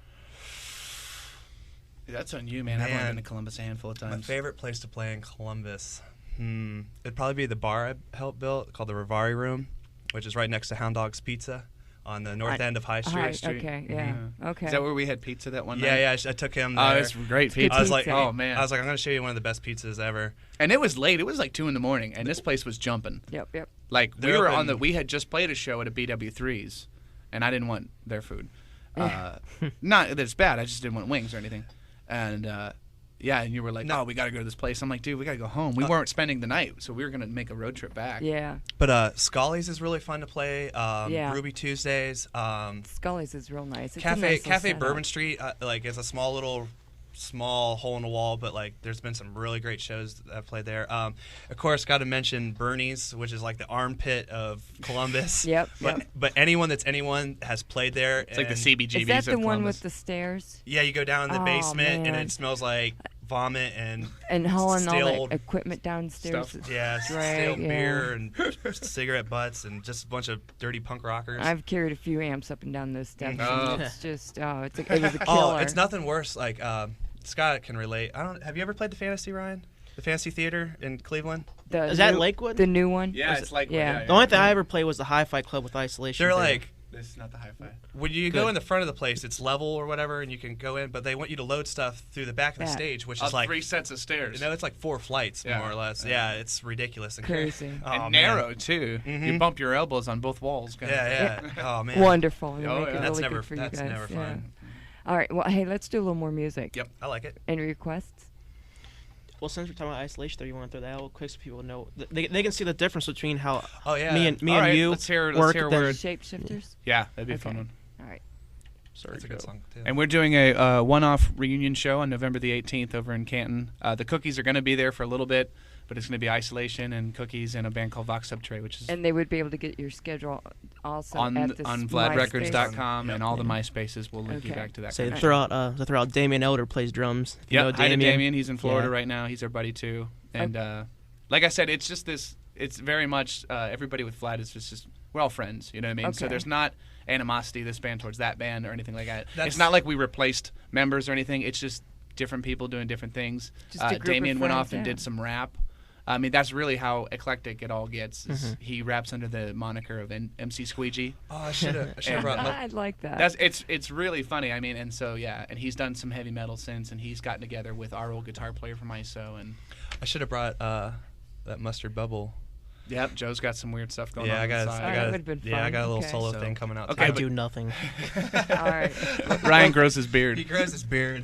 That's on you, man. I've only Man. been to Columbus a handful of My times. favorite place to play in Columbus, it'd probably be the bar I helped build called the Rivari Room, which is right next to Hound Dog's Pizza on the north end of High Street. Hi, Street. okay, yeah, okay. Is that where we had pizza that one night? Yeah, I took him there. Oh, it's great good pizza. I was like, pizza. oh man. I was like, I'm gonna show you one of the best pizzas ever. And it was late. It was like 2 in the morning, and this place was jumping. Yep. Like They're we were open- on the. We had just played a show at a BW3's, and I didn't want their food. Not that it's bad. I just didn't want wings or anything. And yeah, and you were like, "No, we got to go to this place." I'm like, "Dude, we got to go home." We weren't spending the night, so we were gonna make a road trip back. Yeah. But Scully's is really fun to play. Yeah. Ruby Tuesdays. Scully's is real nice. It's a Cafe nice little Cafe setup. Bourbon Street like is a small hole in the wall, but like there's been some really great shows that I've played there. Of course, got to mention Bernie's, which is like the armpit of Columbus. Yep. But anyone has played there. It's like the and- CBGBs Is that the of one Columbus. with the stairs? Yeah, you go down in the Oh, basement and man. it smells like vomit and hauling all stale that equipment downstairs. stuff. yeah, Right, stale yeah. beer and cigarette butts and just a bunch of dirty punk rockers. I've carried a few amps up and down those steps. Oh. And it's just, it was a killer. Oh, it's nothing worse. Like Scott can relate. Have you ever played the Fantasy, Ryan? The Fantasy Theater in Cleveland? Is that Lakewood? The new one? Yeah, it's like Yeah. The only thing I ever played was the Hi-Fi Club with Isolation. They're Theory. like, This is not the hi-fi. when you go in the front of the place, it's level or whatever, and you can go in, but they want you to load stuff through the back of the Back. stage, which Up is like 3 sets of stairs. it's like 4 flights Yeah. more or less. Yeah. Yeah, it's ridiculous and Crazy. Oh, and man. narrow too. You Mhm. bump your elbows on both walls. Yeah. Oh man. Wonderful. They Oh, make yeah. it That's really never good for you guys. never Yeah. fun. All right. Well, hey, let's do a little more music. Yep. I like it. Any requests? Well, since we're talking about Isolation Theory, you want to throw that out real quick so people know they can see the difference between how Oh yeah. me All and right, you let's hear work. a then- word. Shapeshifters? Yeah, that'd be a Okay. fun one. All right. Sorry, That's a good Joe. song too. And we're doing a one-off reunion show on November the 18th over in Canton. The Cookies are going to be there for a little bit, but it's going to be Isolation and Cookies and a band called Vox Subtray, which is And they would be able to get your schedule also on at this VladRecords.com, Yep. and all the MySpaces will link you Okay. back to that. Say kind of throw out Damien Elder plays drums. If you know Yep, hi to Damien. Damien. He's in Florida Yeah. right now. He's our buddy too. And like I said, it's just this. It's very much everybody with Vlad is just we're all friends. You know what I mean? So Okay. there's not animosity this band towards that band or anything like that. That's- It's not like we replaced members or anything. It's just different people doing different things. Just a group of Damien went off friends, and yeah. did some rap. I mean, that's really how eclectic it all gets. is Mhm. He raps under the moniker of MC Squeegee. Oh, I should have brought. I'd like that. That's it's really funny. I mean, and so yeah, and he's done some heavy metal since, and he's gotten together with our old guitar player from ISO, and I should have brought that mustard bubble Yep, Joe's got some weird stuff going Yeah, on. I got, the side. I that got, would've been yeah, I got a little fun. solo So- thing coming out. Okay, I too. do nothing. All right. Ryan grows his beard. He grows his beard.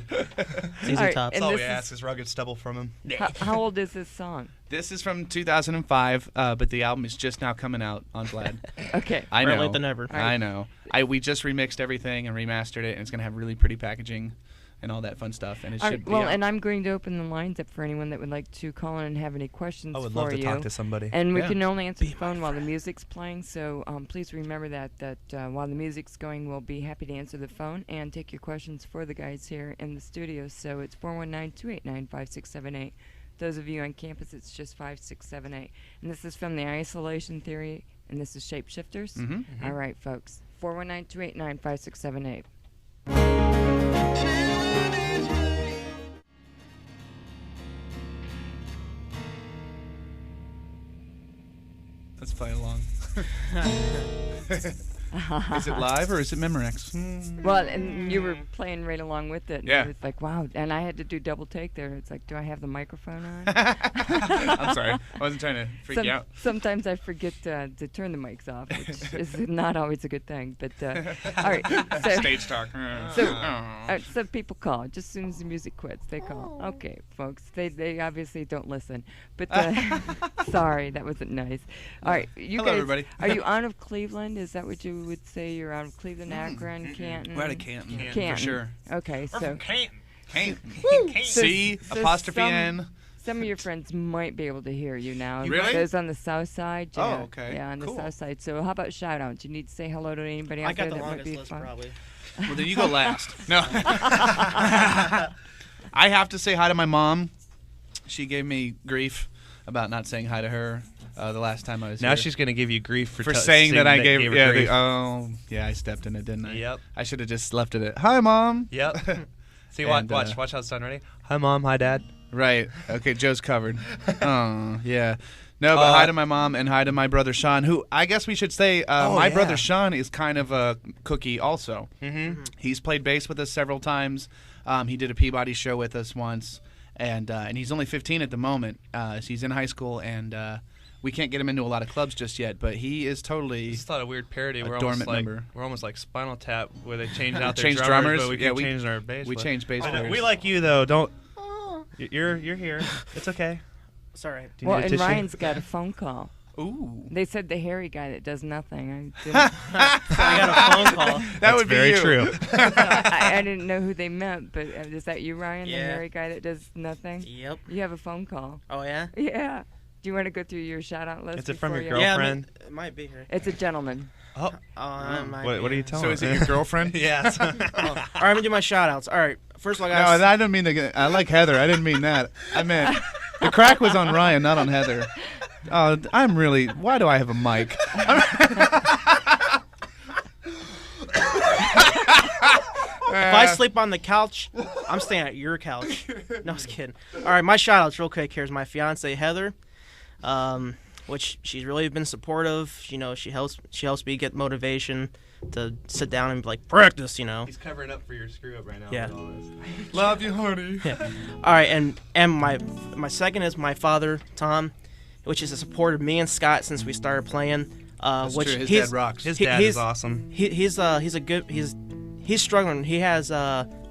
Easy All right, tops. and That's all we this is- ask is rugged stubble from him. How old is this song? This is from 2005, but the album is just now coming out on Vlad. Okay. I Better know. late than never. I know. We just remixed everything and remastered it, and it's gonna have really pretty packaging and all that fun stuff. And it All should right, be well, out. and I'm going to open the lines up for anyone that would like to call in and have any questions I would for love to you. talk to somebody. And we Yeah. can only answer the phone while the music's playing, so please remember that while the music's going, we'll be happy to answer the phone and take your questions for the guys here in the studio. So it's 419-289-5678. Those of you on campus, it's just 5678. And this is from the Isolation Theory, and this is Shapeshifters. Mhm. All right, folks. 419-289-5678. Let's play along. Is it live or is it Memorex? Well, and you were playing right along with it. And Yeah. It's like, wow. And I had to do double take there. It's like, do I have the microphone on? I'm sorry. I wasn't trying to freak you out. Sometimes I forget to turn the mics off, which is not always a good thing. But all right, so Stage talk. so people call just as soon as the music quits. They call. Okay, folks. They obviously don't listen. But sorry, that wasn't nice. All right, you Hello, guys. everybody. Are you out of Cleveland? Is that what you would say? You're out of Cleveland, Akron, Canton. We're out of Canton. Canton. For sure. Okay, so. Canton. So- C so apostrophe some- N. Some of your friends might be able to hear you now. Really? Those on the south side. Oh, yeah. okay. Yeah, on the Cool. south side. So how about shout outs? You need to say hello to anybody out I got there the that might longest be list fun. probably. Well, then you go last. No. I have to say hi to my mom. She gave me grief about not saying hi to her the last time I was Now here. she's gonna give you grief for saying that I gave her yeah, grief. I stepped in it, didn't I? Yep. I should have just left it at hi, Mom. Yep. See, And, watch how it's done. Ready? Hi, Mom. Hi, Dad. Right. Okay, Joe's covered. Oh, yeah. No, but hi to my mom and hi to my brother Sean, who I guess we should say my yeah. brother Sean is kind of a cookie also. Mm-hmm. He's played bass with us several times. He did a Peabody show with us once, and he's only 15 at the moment. So he's in high school, and we can't get him into a lot of clubs just yet, but he is totally Just thought a weird parody. a We're dormant almost like member. we're almost like Spinal Tap, where they change out their Change drummers, drummers. but we Yeah, keep we- changing our bass. we but- changed bass I know, players. we like you though. Don't. You're here. It's okay. Sorry. Do you Well, need a and tissue? Ryan's got a phone call. Ooh. They said the hairy guy that does nothing. I, didn't, I got a phone call. That That's would be very you. true. I didn't know who they meant, but is that you, Ryan, the Yeah. hairy guy that does nothing? Yep. You have a phone call. Oh yeah. Yeah. Do you want to go through your shout out list? Is it from before your you- Yeah, Girlfriend? it might be here. It's a gentleman. Oh, what are you telling So me? is it your girlfriend? Yeah. Oh, all right, I'm gonna do my shout outs. All right. First of all, No, guys. I didn't mean to. I like Heather. I didn't mean that. I meant the crack was on Ryan, not on Heather. I'm really. Why do I have a mic? If I sleep on the couch, I'm staying at your couch. No, I was kidding. All right, my shout outs real quick. Here's my fiance Heather, which she's really been supportive. You know, she helps me get motivation to sit down and like practice. You know. He's covering up for your screw up right now. Yeah. with all this. Love you, honey. All right, and my second is my father Tom, which is a support of me and Scott since we started playing. That's Which true. His he's- dad rocks. His He- dad he's- is awesome. He's struggling. He has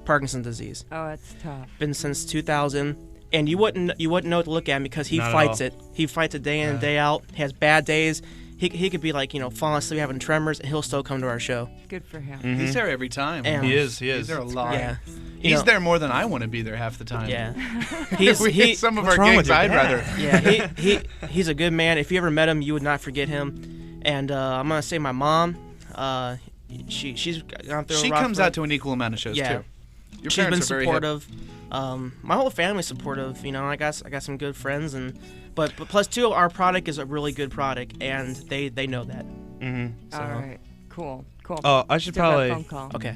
Parkinson's disease. Oh, that's tough. Been since 2000, and you wouldn't know what to look at him because he Not at fights all. it. He fights it day in and day out. He has bad days. He could be like falling asleep having tremors, and he'll still come to our show. Good for him. He's there every time. And- He is. He's there a lot. Yeah, He's there more than I want to be there half the time. Yeah, Some of What's our wrong with gigs, your I'd dad? rather. Yeah, he's a good man. If you ever met him, you would not forget him. And I'm gonna say my mom. She's gone through. She a rough comes road. out to an equal amount of shows Yeah. too. Your She's been parents are very hip. supportive. My whole family's supportive. I got some good friends, but plus two, our product is a really good product, and they know that. Mm-hmm. So, All right. Cool. Oh, I should Still got a probably. phone call. Okay.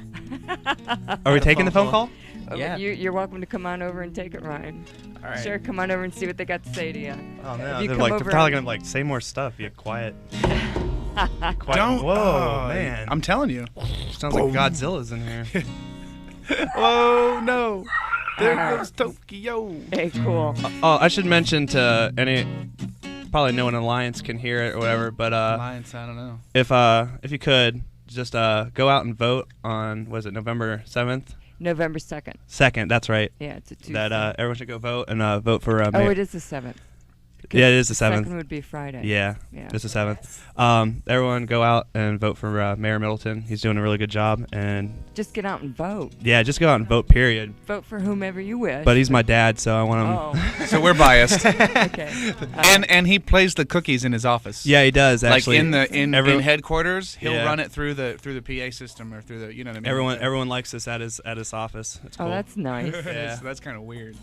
Are we taking the phone call? Yeah. You're welcome to come on over and take it, Ryan. All right. Sure, come on over and see what they got to say to you. Oh If no, you they're come like over they're probably and- gonna say more stuff. You quiet. Quiet. Don't. Whoa, man. I'm telling you. Sounds like Godzilla's in here. Oh no. There Alright. goes Tokyo. Hey, cool. Oh, I should mention to any probably no one in Alliance can hear it or whatever, but Alliance, I don't know. if you could just go out and vote on, was it November 7th? November 2nd. 2nd, that's right. Yeah, it's a Tuesday. That everyone should go vote and vote for oh, Mayor. it is the 7th. Yeah, it is the 7th. 2nd would be Friday. Yeah, Yeah. it's the 7th. Everyone go out and vote for Mayor Middleton. He's doing a really good job. And Just get out and vote. yeah, just go out and vote, period. Vote for whomever you wish. But he's my dad, so I want him. Oh, So we're biased. okay. and he plays the cookies in his office. Yeah, he does, actually. Like in headquarters, he'll Yeah. run it through the PA system or through the, you know what I mean? Everyone likes us at his office. It's cool. Oh, that's nice. Yeah. So that's kind of weird.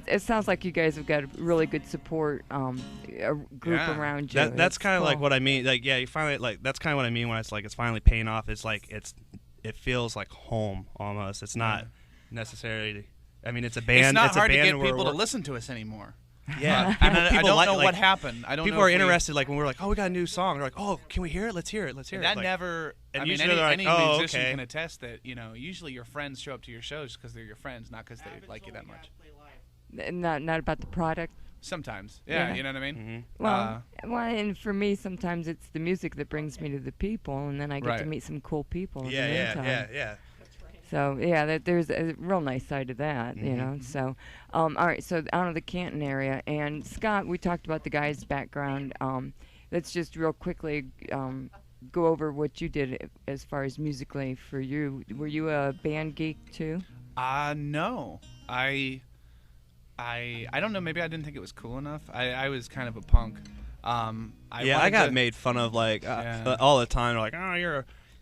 It sounds like you guys have got a really good support a group Yeah. around you. That's It's kind of like cool. what I mean. Like, yeah, you finally that's kind of what I mean when it's like it's finally paying off. It's like it feels like home almost. It's not necessarily. I mean, it's a band. It's not it's hard a to band get where people to we're- listen to us anymore. Yeah, And I people don't like- know like, what happened. I don't People know are if we- interested. Like when we're like, oh, we got a new song. They're like, oh, can we hear it? Let's hear it. Let's hear it. That Like, never. and I mean, usually any, they're like, any oh, musician okay. can attest that usually your friends show up to your shows because they're your friends, not because they like you that much. Not about the product. Sometimes, yeah, Yeah. you know what I mean. Well, and for me, sometimes it's the music that brings me to the people, and then I get to Right. meet some cool people. in Yeah, the yeah, meantime. yeah. So yeah, there's a real nice side to that, you know. Mm-hmm. So, all right. So out of the Canton area, and Scott, we talked about the guy's background. Let's just real quickly go over what you did as far as musically for you. Were you a band geek too? No, I don't know. Maybe I didn't think it was cool enough. I was kind of a punk. I wanted got to- made fun of like Yeah. all the time. They're like, oh,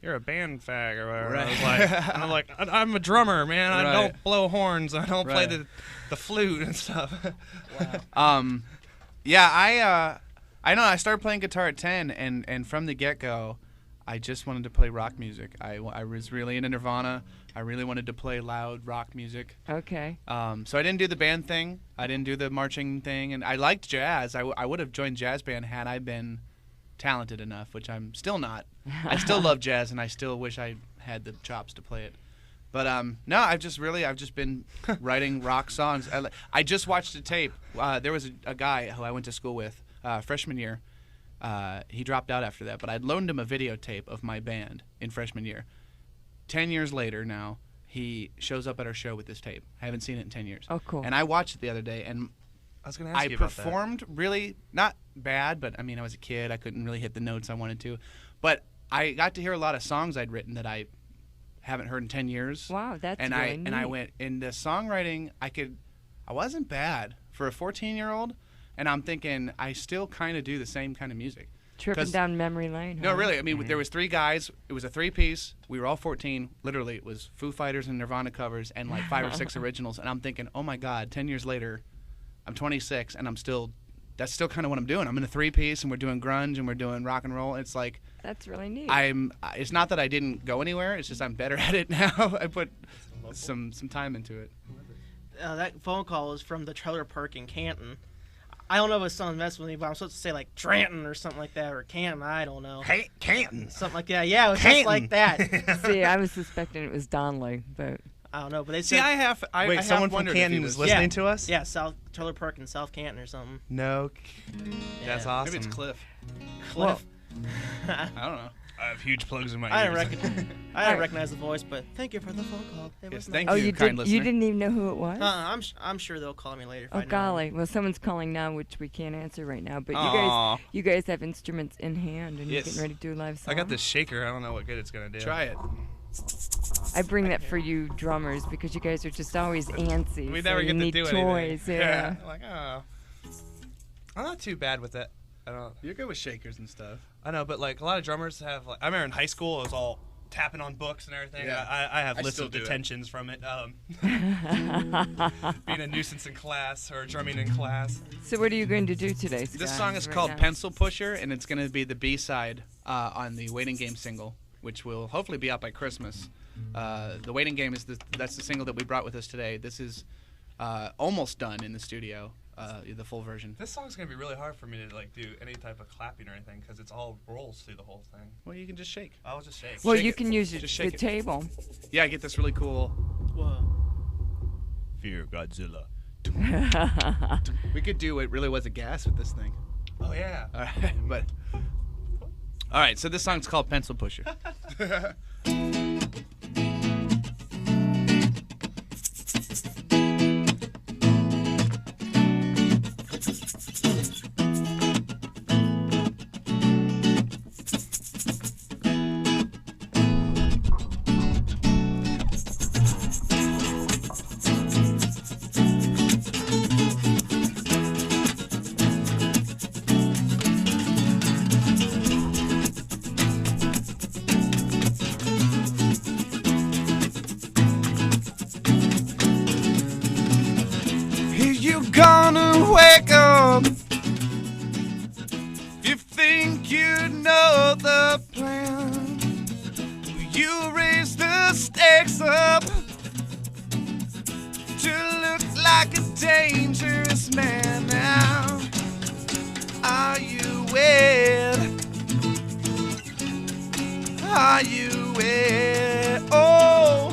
you're a band fag or whatever. Right. I was like, and I'm like, I'm a drummer, man. I Right. don't blow horns. I don't play Right. the flute and stuff. Yeah, I know. I started playing guitar at 10, and from the get-go, I just wanted to play rock music. I was really into Nirvana. I really wanted to play loud rock music. Okay. So I didn't do the band thing. I didn't do the marching thing, and I liked jazz. I would have joined jazz band had I been talented enough, which I'm still not. I still love jazz, and I still wish I had the chops to play it. But no, I've just been writing rock songs. I just watched a tape. There was a guy who I went to school with freshman year. He dropped out after that, but I'd loaned him a videotape of my band in freshman year. 10 years later now, he shows up at our show with this tape. I haven't seen it in 10 years. Oh, cool. And I watched it the other day, and I was gonna ask I you about that. performed really not bad, but I mean, I was a kid. I couldn't really hit the notes I wanted to. But I got to hear a lot of songs I'd written that I haven't heard in 10 years. Wow, that's and really I neat. went in the songwriting. I wasn't bad for a 14-year-old, and I'm thinking I still kind of do the same kind of music. Tripping 'Cause- down memory lane. No, huh? really. I mean, there was 3 guys. It was a 3-piece. We were all 14. Literally, it was Foo Fighters and Nirvana covers and like 5 or 6 originals. And I'm thinking, oh my God, 10 years later, I'm 26 and that's still kind of what I'm doing. I'm in a 3-piece and we're doing grunge and we're doing rock and roll. It's like That's really neat. it's not that I didn't go anywhere. It's just I'm better at it now. I put some time into it. That phone call was from the trailer park in Canton. I don't know if someone's messing with me, but I'm supposed to say like Trenton or something like that, or Canton. I don't know. Hey, Canton. Something like that. Yeah, it was just like that. See, I was suspecting it was Donley, but I don't know, but they See, said I Wait, have someone from wondered if he Canton was- is listening Yeah. to us? yeah, South Trailer Park in South Canton or something. No. That's Yeah. awesome. Maybe it's Cliff. Cliff. I don't know. I have huge plugs in my I ears. didn't recognize the voice, but thank you for the phone call. It Yes, was thank nice. oh, you, you kind did. listener. You didn't even know who it was. I'm sure they'll call me later. If Oh I know. golly! Well, someone's calling now, which we can't answer right now. But Aw. you guys have instruments in hand, and you're Yes. getting ready to do a live song. I got this shaker. I don't know what good it's gonna do. Try it. I bring that for you drummers because you guys are just always antsy. We so never you get to need do toys. anything. Yeah. Like, oh. I'm not too bad with it. You're good with shakers and stuff. I know, but like a lot of drummers have. Like, I remember in high school, it was all tapping on books and everything. Yeah. I have I lists still of do it. detentions from it. Being a nuisance in class or drumming in class. So what are you going to do today, This Scott, song is right called now? Pencil Pusher, and it's going to be the B-side on the Waiting Game single, which will hopefully be out by Christmas. The Waiting Game is that's the single that we brought with us today. This is almost done in the studio, the full version. This song's gonna be really hard for me to like do any type of clapping or anything because it's all rolls through the whole thing. Well, you can just shake. I'll just shake. Well, Shake you it. can use Just the shake it. table. Yeah, I get this really cool. Whoa. Fear Godzilla. We could do It Really Was a Gas with this thing. Oh yeah. All right, but all right. So this song's called Pencil Pusher. You gonna wake up if you think you know the plan. You raise the stakes up to look like a dangerous man. Now, are you wed? Are you wed? Oh.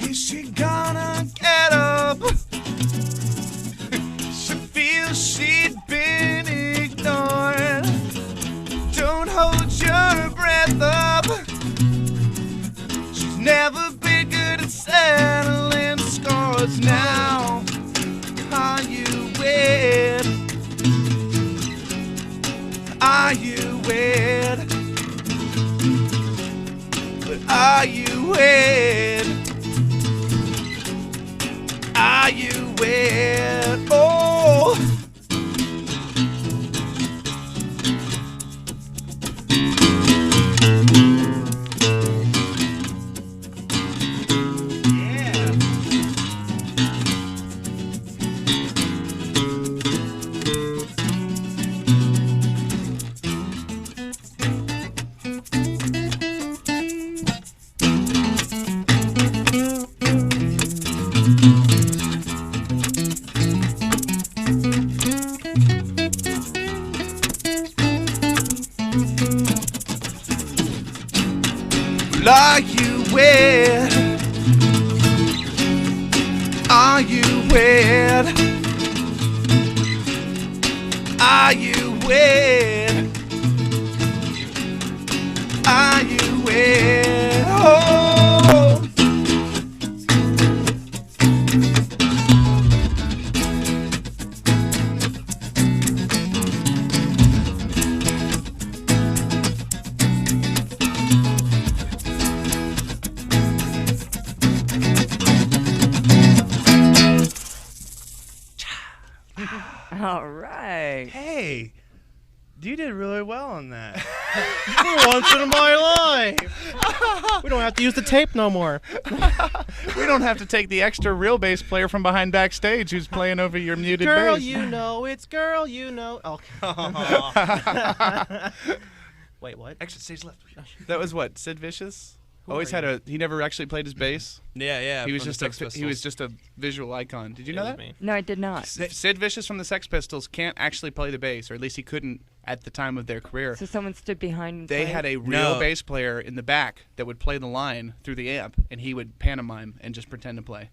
Is she gonna get up? She feels she'd been ignored. Don't hold your breath up. She's never been good at settling scores. Now, are you wed? Are you wed? But are you wed? Are you wed? Oh. Are you wed? Are you wed? Are you wed? Are you wed? Oh. All right. Hey, you did really well on that. For once in my life. We don't have to use the tape no more. We don't have to take the extra real bass player from behind backstage who's playing over your muted Girl, bass. you know, it's girl, you know. Oh. Wait, what? Extra stage left. That was what? Sid Vicious? Who Always are had he never actually played his bass. Yeah, yeah. He was from the just Sex he was Pistols. just a visual icon. Did you know that? No, I did not. Sid Vicious from the Sex Pistols can't actually play the bass, or at least he couldn't at the time of their career. So someone stood behind and They played? had a real No. bass player in the back that would play the line through the amp, and he would pantomime and just pretend to play.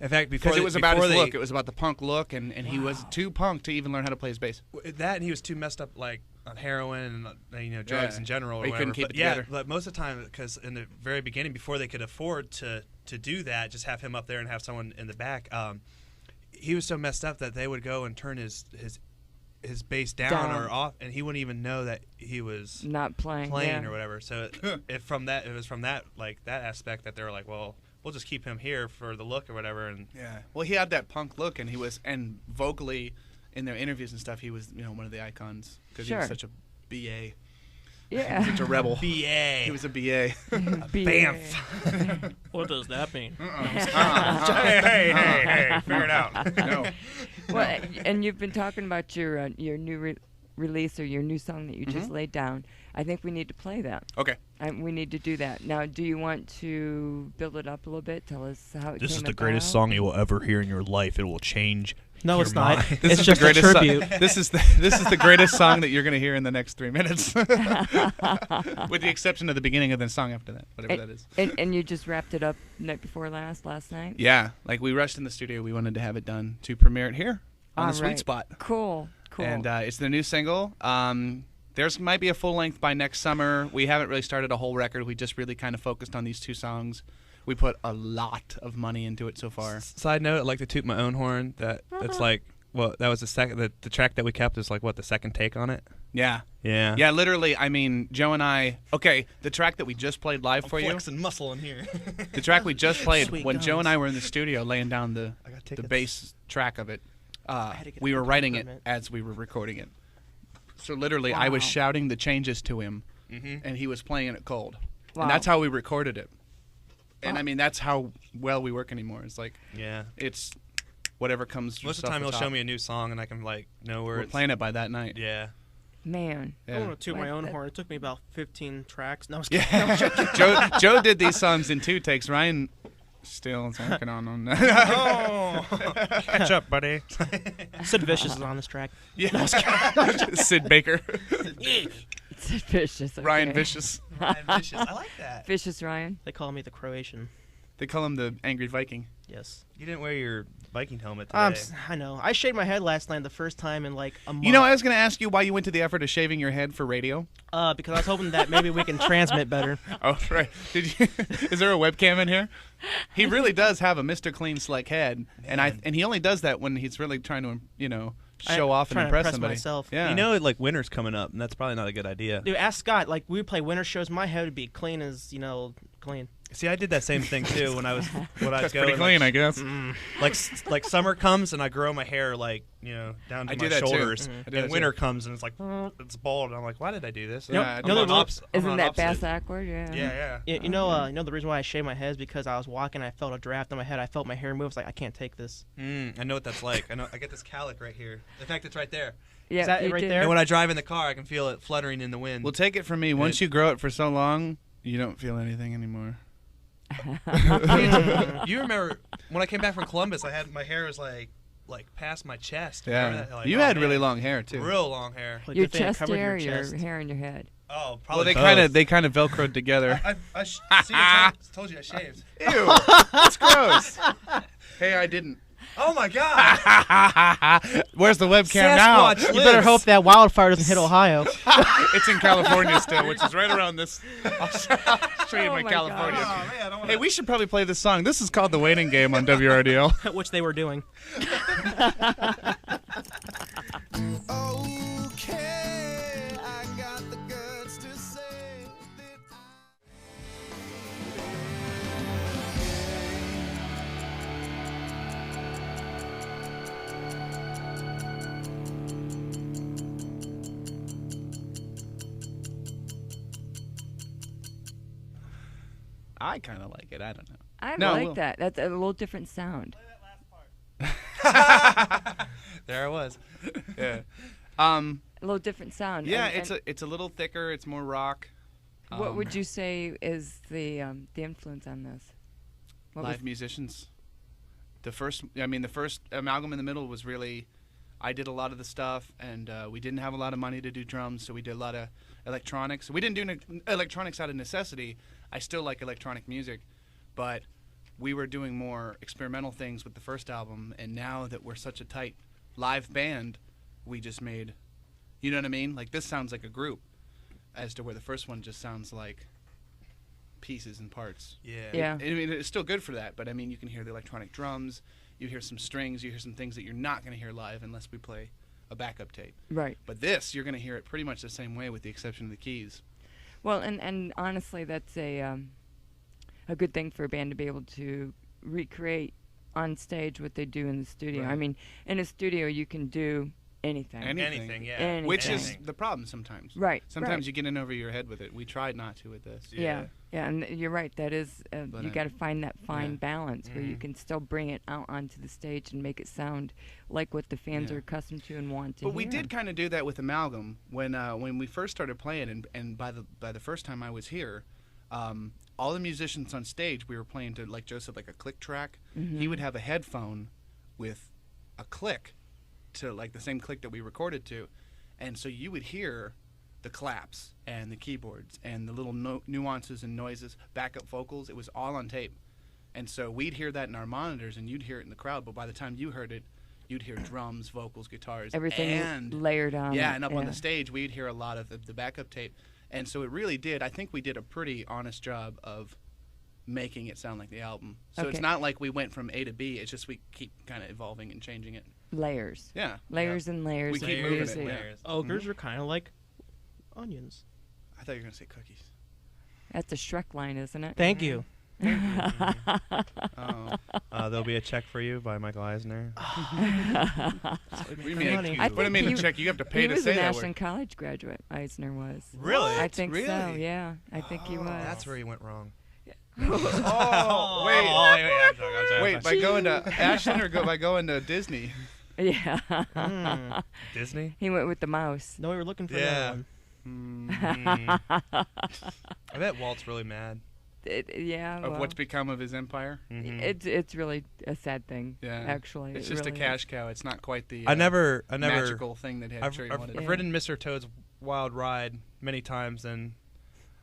In fact, before Because it was about his they, look. It was about the punk look, and he was too punk to even learn how to play his bass. that, and he was too messed up, like on heroin and drugs Yeah. in general. Or he whatever. couldn't keep But it yeah, together. but most of the time, because in the very beginning, before they could afford to do that, just have him up there and have someone in the back. He was so messed up that they would go and turn his bass down or off, and he wouldn't even know that he was Not playing. playing yeah. or whatever. So it was from that like that aspect that they were like, well, we'll just keep him here for the look or whatever. And Yeah. Well, he had that punk look, and and vocally in their interviews and stuff, he was one of the icons because he was Sure. such a BA, Yeah. such a rebel. BA. He was a BA. Bamf. What does that mean? hey, figure it out. No. Well, and you've been talking about your new release or your new song that you just laid down. I think we need to play that. Okay. We need to do that. Now, do you want to build it up a little bit? Tell us how it This came is the about? greatest song you will ever hear in your life. It will change. No, your it's not. mind. It's just a tribute. This is the greatest song that you're going to hear in the next 3 minutes, with the exception of the beginning of the song after that, whatever that is. And you just wrapped it up night before last night? Yeah, like we rushed in the studio. We wanted to have it done to premiere it here on All the Sweet right. Spot. Cool. And it's the new single. There's might be a full length by next summer. We haven't really started a whole record. We just really kind of focused on these 2 songs. We put a lot of money into it so far. Side note, I'd like to toot my own horn. That's like, well, that was the second. The track that we kept is like what, the second take on it. Yeah. Yeah. Yeah, literally. I mean, Joe and I. Okay, the track that we just played live for you. Flexing muscle in here. The track we just played Sweet when guns. Joe and I were in the studio laying down the got tickets. bass track of it. had to get We a were guitar writing it permit. as we were recording it. So literally, I was Wow. shouting the changes to him, Mm-hmm. and he was playing it cold. Wow. And that's how we recorded it. And Wow. I mean, that's how well we work anymore. It's like Yeah. it's whatever comes. Most of just the off time, he'll top. show me a new song, and I can like know where We're it's playing it by that night. Yeah. Man. I Yeah. want to toot my Like own that- horn. It took me about 15 tracks. No, I was kidding. No, I'm Yeah. joking. Joe did these songs in 2 takes. Ryan still is working on that. Oh, catch up, buddy. Sid Vicious is on this track. Yeah. Sid Baker. It's vicious. Okay. Ryan Vicious. Vicious. I like that. Vicious Ryan. They call me the Croatian. They call him the Angry Viking. Yes. You didn't wear your Viking helmet today. I know. I shaved my head last night the first time in like a month. You know, I was going to ask you why you went to the effort of shaving your head for radio. Because I was hoping that maybe we can transmit better. Oh, right. Did you? Is there a webcam in here? He really does have a Mr. Clean Slick head, and he only does that when he's really trying to, show off and trying to impress impress somebody. myself. Yeah. You know, like winter's coming up, and that's probably not a good idea. Dude, ask Scott. Like, we would play winter shows. My head would be clean as, clean. See, I did that same thing too when I'd That's go pretty and, clean, like, I guess. like summer comes and I grow my hair like down to I my do that too. shoulders, I do that and too. winter comes and it's like it's bald. And I'm like, why did I do this? Yeah, I'm I do on that. opposite- I'm Isn't on that opposite. bass awkward? Yeah. Yeah, yeah. You know the reason why I shaved my head is because I was walking. I felt a draft on my head. I felt my hair move. I was like, I can't take this. I know what that's like. I get this calic right here. In fact, it's right there. Yeah. Is that you right did. there? And when I drive in the car, I can feel it fluttering in the wind. Well, take it from me. Once you grow it for so long, you don't feel anything anymore. You remember when I came back from Columbus? My hair was like past my chest. Yeah. Remember that? Like, You oh, had man. really long hair, too. real long hair. Like, Your good thing it chest covered hair, or your your chest. hair on your head. Oh, Well, probably they kind of Velcroed together. see, I told you I shaved. Ew. That's gross. Hey, I didn't. Oh my God! Where's the webcam now? Sasquatch You better hope that wildfire doesn't hit Ohio. It's in California still, which is right around this. I'll show you Oh my my California. gosh. man, I don't wanna... Hey, we should probably play this song. This is called The Waiting Game on WRDL. Which they were doing. Okay, I got the guts to say that I kind of like it. I don't know. I No, like we'll- that. That's a little different sound. There I was. Yeah. A little different sound. Yeah, And- it's a little thicker. It's more rock. What would you say is the influence on this? What Live musicians. The first amalgam in the middle was really, I did a lot of the stuff, and we didn't have a lot of money to do drums, so we did a lot of electronics. We didn't do electronics out of necessity. I still like electronic music, but we were doing more experimental things with the first album, and now that we're such a tight live band, we just made, you know what I mean? Like, this sounds like a group, as to where the first one just sounds like pieces and parts. Yeah. Yeah. I mean, it's still good for that, but I mean, you can hear the electronic drums, you hear some strings, you hear some things that you're not going to hear live unless we play a backup tape. Right. But this, you're going to hear it pretty much the same way with the exception of the keys. Well, and honestly, that's a good thing for a band to be able to recreate on stage what they do in the studio. Right. I mean, in a studio, you can do anything. Anything, yeah. Anything. Which is Anything. the problem sometimes. Right. Sometimes right. you get in over your head with it. We tried not to with this. Yeah. Yeah, and you're right. That is, But you got to find that fine yeah. balance where you can still bring it out onto the stage and make it sound like what the fans Yeah. are accustomed to and want to But hear. we did kind of do that with Amalgam when we first started playing, and by the first time I was here, all the musicians on stage, we were playing to, like Joe said, like a click track. He would have a headphone with a click to like the same click that we recorded to, and so you would hear the claps and the keyboards and the little nuances and noises, backup vocals. It was all on tape, and so we'd hear that in our monitors, and you'd hear it in the crowd. But by the time you heard it, you'd hear drums, vocals, guitars, everything and layered on. yeah, it, and up on the stage, we'd hear a lot of the backup tape. And so it really did. I think we did a pretty honest job of making it sound like the album. So it's Okay. not like we went from A to B. It's just we keep kind of evolving and changing it. layers, Yeah. layers and layers. We of keep moving it, music. yeah. Ogres are kind of like onions. I thought you were going to say cookies. That's a Shrek line, isn't it? Thank you. Oh. There'll be a check for you by Michael Eisner. What do you mean? Money. I What do you think mean he- a check? You have to pay He to was say an that Ashland word. College graduate. Eisner was. Really? I think so. Really? Yeah, I think he was. That's where he went wrong. Oh, wait. I'm sorry. Wait, by going to Ashland or by going to Disney? Yeah. Disney? He went with the mouse. No, we were looking for Yeah. that one. I bet Walt's really mad. Yeah. Of well, what's become of his empire? Mhm. it's really a sad thing. Yeah. Actually, It's it just really a cash cow. It's not quite the I never magical thing that I've, Cherry I've, wanted. I've Yeah. ridden Mr. Toad's Wild Ride many times, and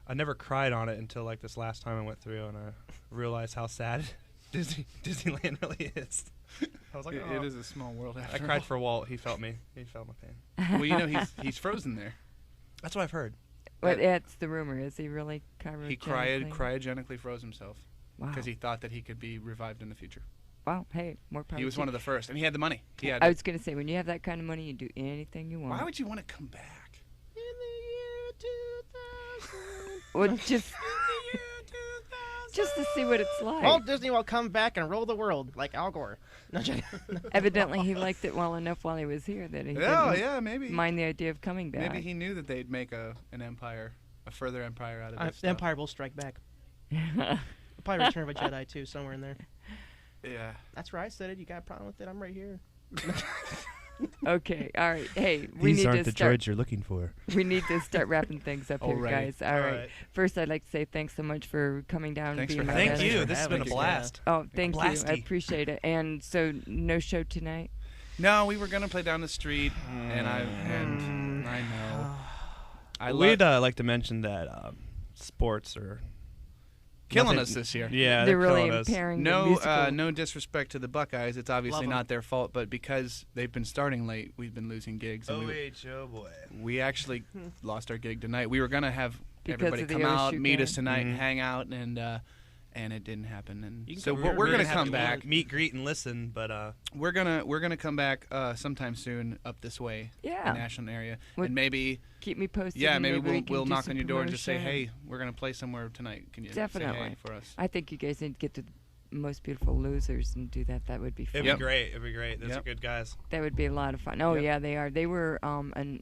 I never cried on it until like this last time I went through, and I realized how sad Disneyland really is. I was like, It- oh. it is a small world. I After cried all. for Walt. He felt me. He felt my pain. Well, you know he's frozen there. That's what I've heard. But that's the rumor. Is he really He cryogenically froze himself Wow. because he thought that he could be revived in the future. Wow. Hey, more power. He was to one you. of the first, and he had the money. He had. I was gonna say, when you have that kind of money, you do anything you want. Why would you want to come back? In the year 2000. Well, just to see what it's like. Walt Disney will come back and rule the world like Al Gore. No, joking. Evidently, he liked it well enough while he was here that he Oh didn't yeah, maybe. mind the idea of coming back. Maybe he knew that they'd make an empire, a further empire out of this. The stuff. Empire will strike back. Probably Return of a Jedi too, somewhere in there. Yeah. That's right. I said it. You got a problem with it? I'm right here. Okay. All right. Hey, we These need aren't to the start. droids you're looking for. We need to start wrapping things up here, Alrighty. guys. All right. Alright. First, I'd like to say thanks so much for coming down Thanks and being for my having Thank us. guest. you. This has been a having us. blast. Oh, thank you. I Blasty. appreciate it. And so, no show tonight. No, we were gonna play down the street, and I know. I We'd love like to mention that sports are killing nothing- us this year. Yeah, They're really killing us. impairing the No, musical. no disrespect to the Buckeyes. It's obviously Love 'em. not their fault, but because they've been starting late, we've been losing gigs. And OHO boy. we actually lost our gig tonight. We were gonna have Because everybody of the come out, OSU meet game. us tonight, Mhm. hang out, and it didn't happen. And You can so come we're, here. we're We're gonna gonna come have back. to Meet, greet, and listen, but We're gonna come back sometime soon up this way in Yeah. Ashland area, Would- and maybe Keep me posted. yeah, and maybe we can we'll do knock some on your door and just say, promotion. hey, we're gonna play somewhere tonight. Can you say Definitely. hey for us? I think you guys need to get to the most beautiful losers and do that. That would be fun. it'd Yep. be great. It'd be great. Those Yep. are good guys. That would be a lot of fun. Oh Yep. yeah, they are. They were an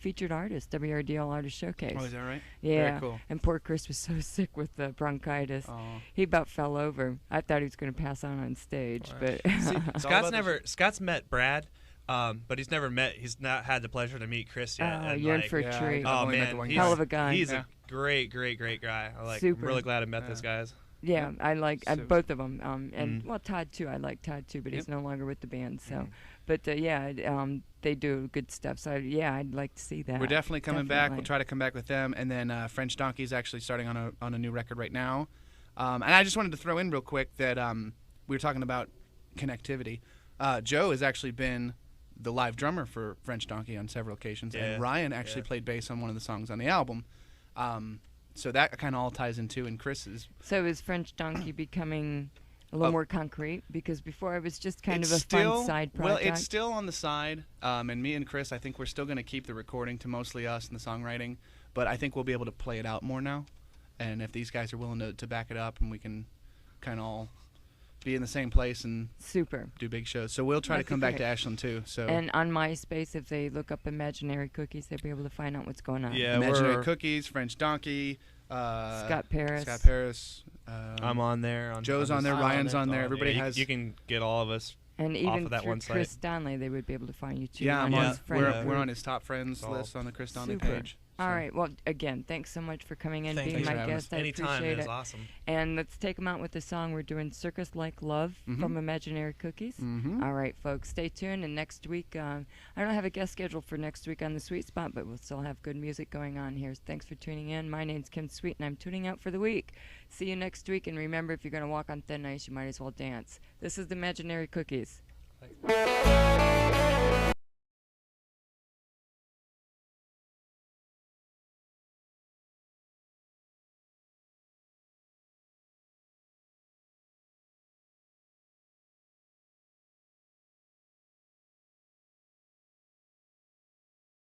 featured artist, WRDL Artist Showcase. Oh, is that right? Yeah. Very cool. And poor Chris was so sick with the bronchitis. Oh. He about fell over. I thought he was going to pass on stage, but Scott's met Brad, but he's not had the pleasure to meet Chris yet. Oh, and, you're in like, for a yeah, treat. I've Oh only met man, the one he's, guy. Hell of a guy. He's Yeah. a great guy. I'm Super. really glad I met Yeah. those guys. Yeah, I like So- both of them. And Mm. well, Todd too. I like Todd too, but he's Yep. no longer with the band. So, Mm. but they do good stuff. So I'd like to see that. We're definitely coming back. We'll Definitely. try to come back with them, and then French Donkey's actually starting on a new record right now. And I just wanted to throw in real quick that we were talking about connectivity. Joe has actually been the live drummer for French Donkey on several occasions, Yeah, and Ryan actually yeah. played bass on one of the songs on the album. So that kind of all ties in too. And Chris is So is French Donkey becoming a little Oh. more concrete? Because before it was just kind it's of a still, fun side well, project. it's still on the side. And me and Chris, I think we're still going to keep the recording to mostly us and the songwriting, but I think we'll be able to play it out more now. And if these guys are willing to back it up, and we can kind of all be in the same place and Super. do big shows. So we'll try to That'd be come back great. to Ashland too. So And on MySpace, if they look up Imaginary Cookies, they'll be able to find out what's going on. Yeah, Imaginary we're Cookies, French Donkey, Scott Paris. Scott Paris. I'm on there. Joe's on there. Ryan's on there. Yeah, Everybody you, has. you can get all of us. And off even of that through one site. Chris Donley, they would be able to find you too. Yeah, on his friend we're group. on his top friends list on the Chris Donley Super. page. All right. Well, again, thanks so much for coming in, Thank being you. my Thanks for having guest. I Anytime, appreciate it was it. awesome. And let's take them out with the song. We're doing Circus Like Love from Imaginary Cookies. All right, folks, stay tuned. And next week, I don't have a guest scheduled for next week on the Sweet Spot, but we'll still have good music going on here. Thanks for tuning in. My name's Kim Sweet, and I'm tuning out for the week. See you next week. And remember, if you're going to walk on thin ice, you might as well dance. This is the Imaginary Cookies. Thanks.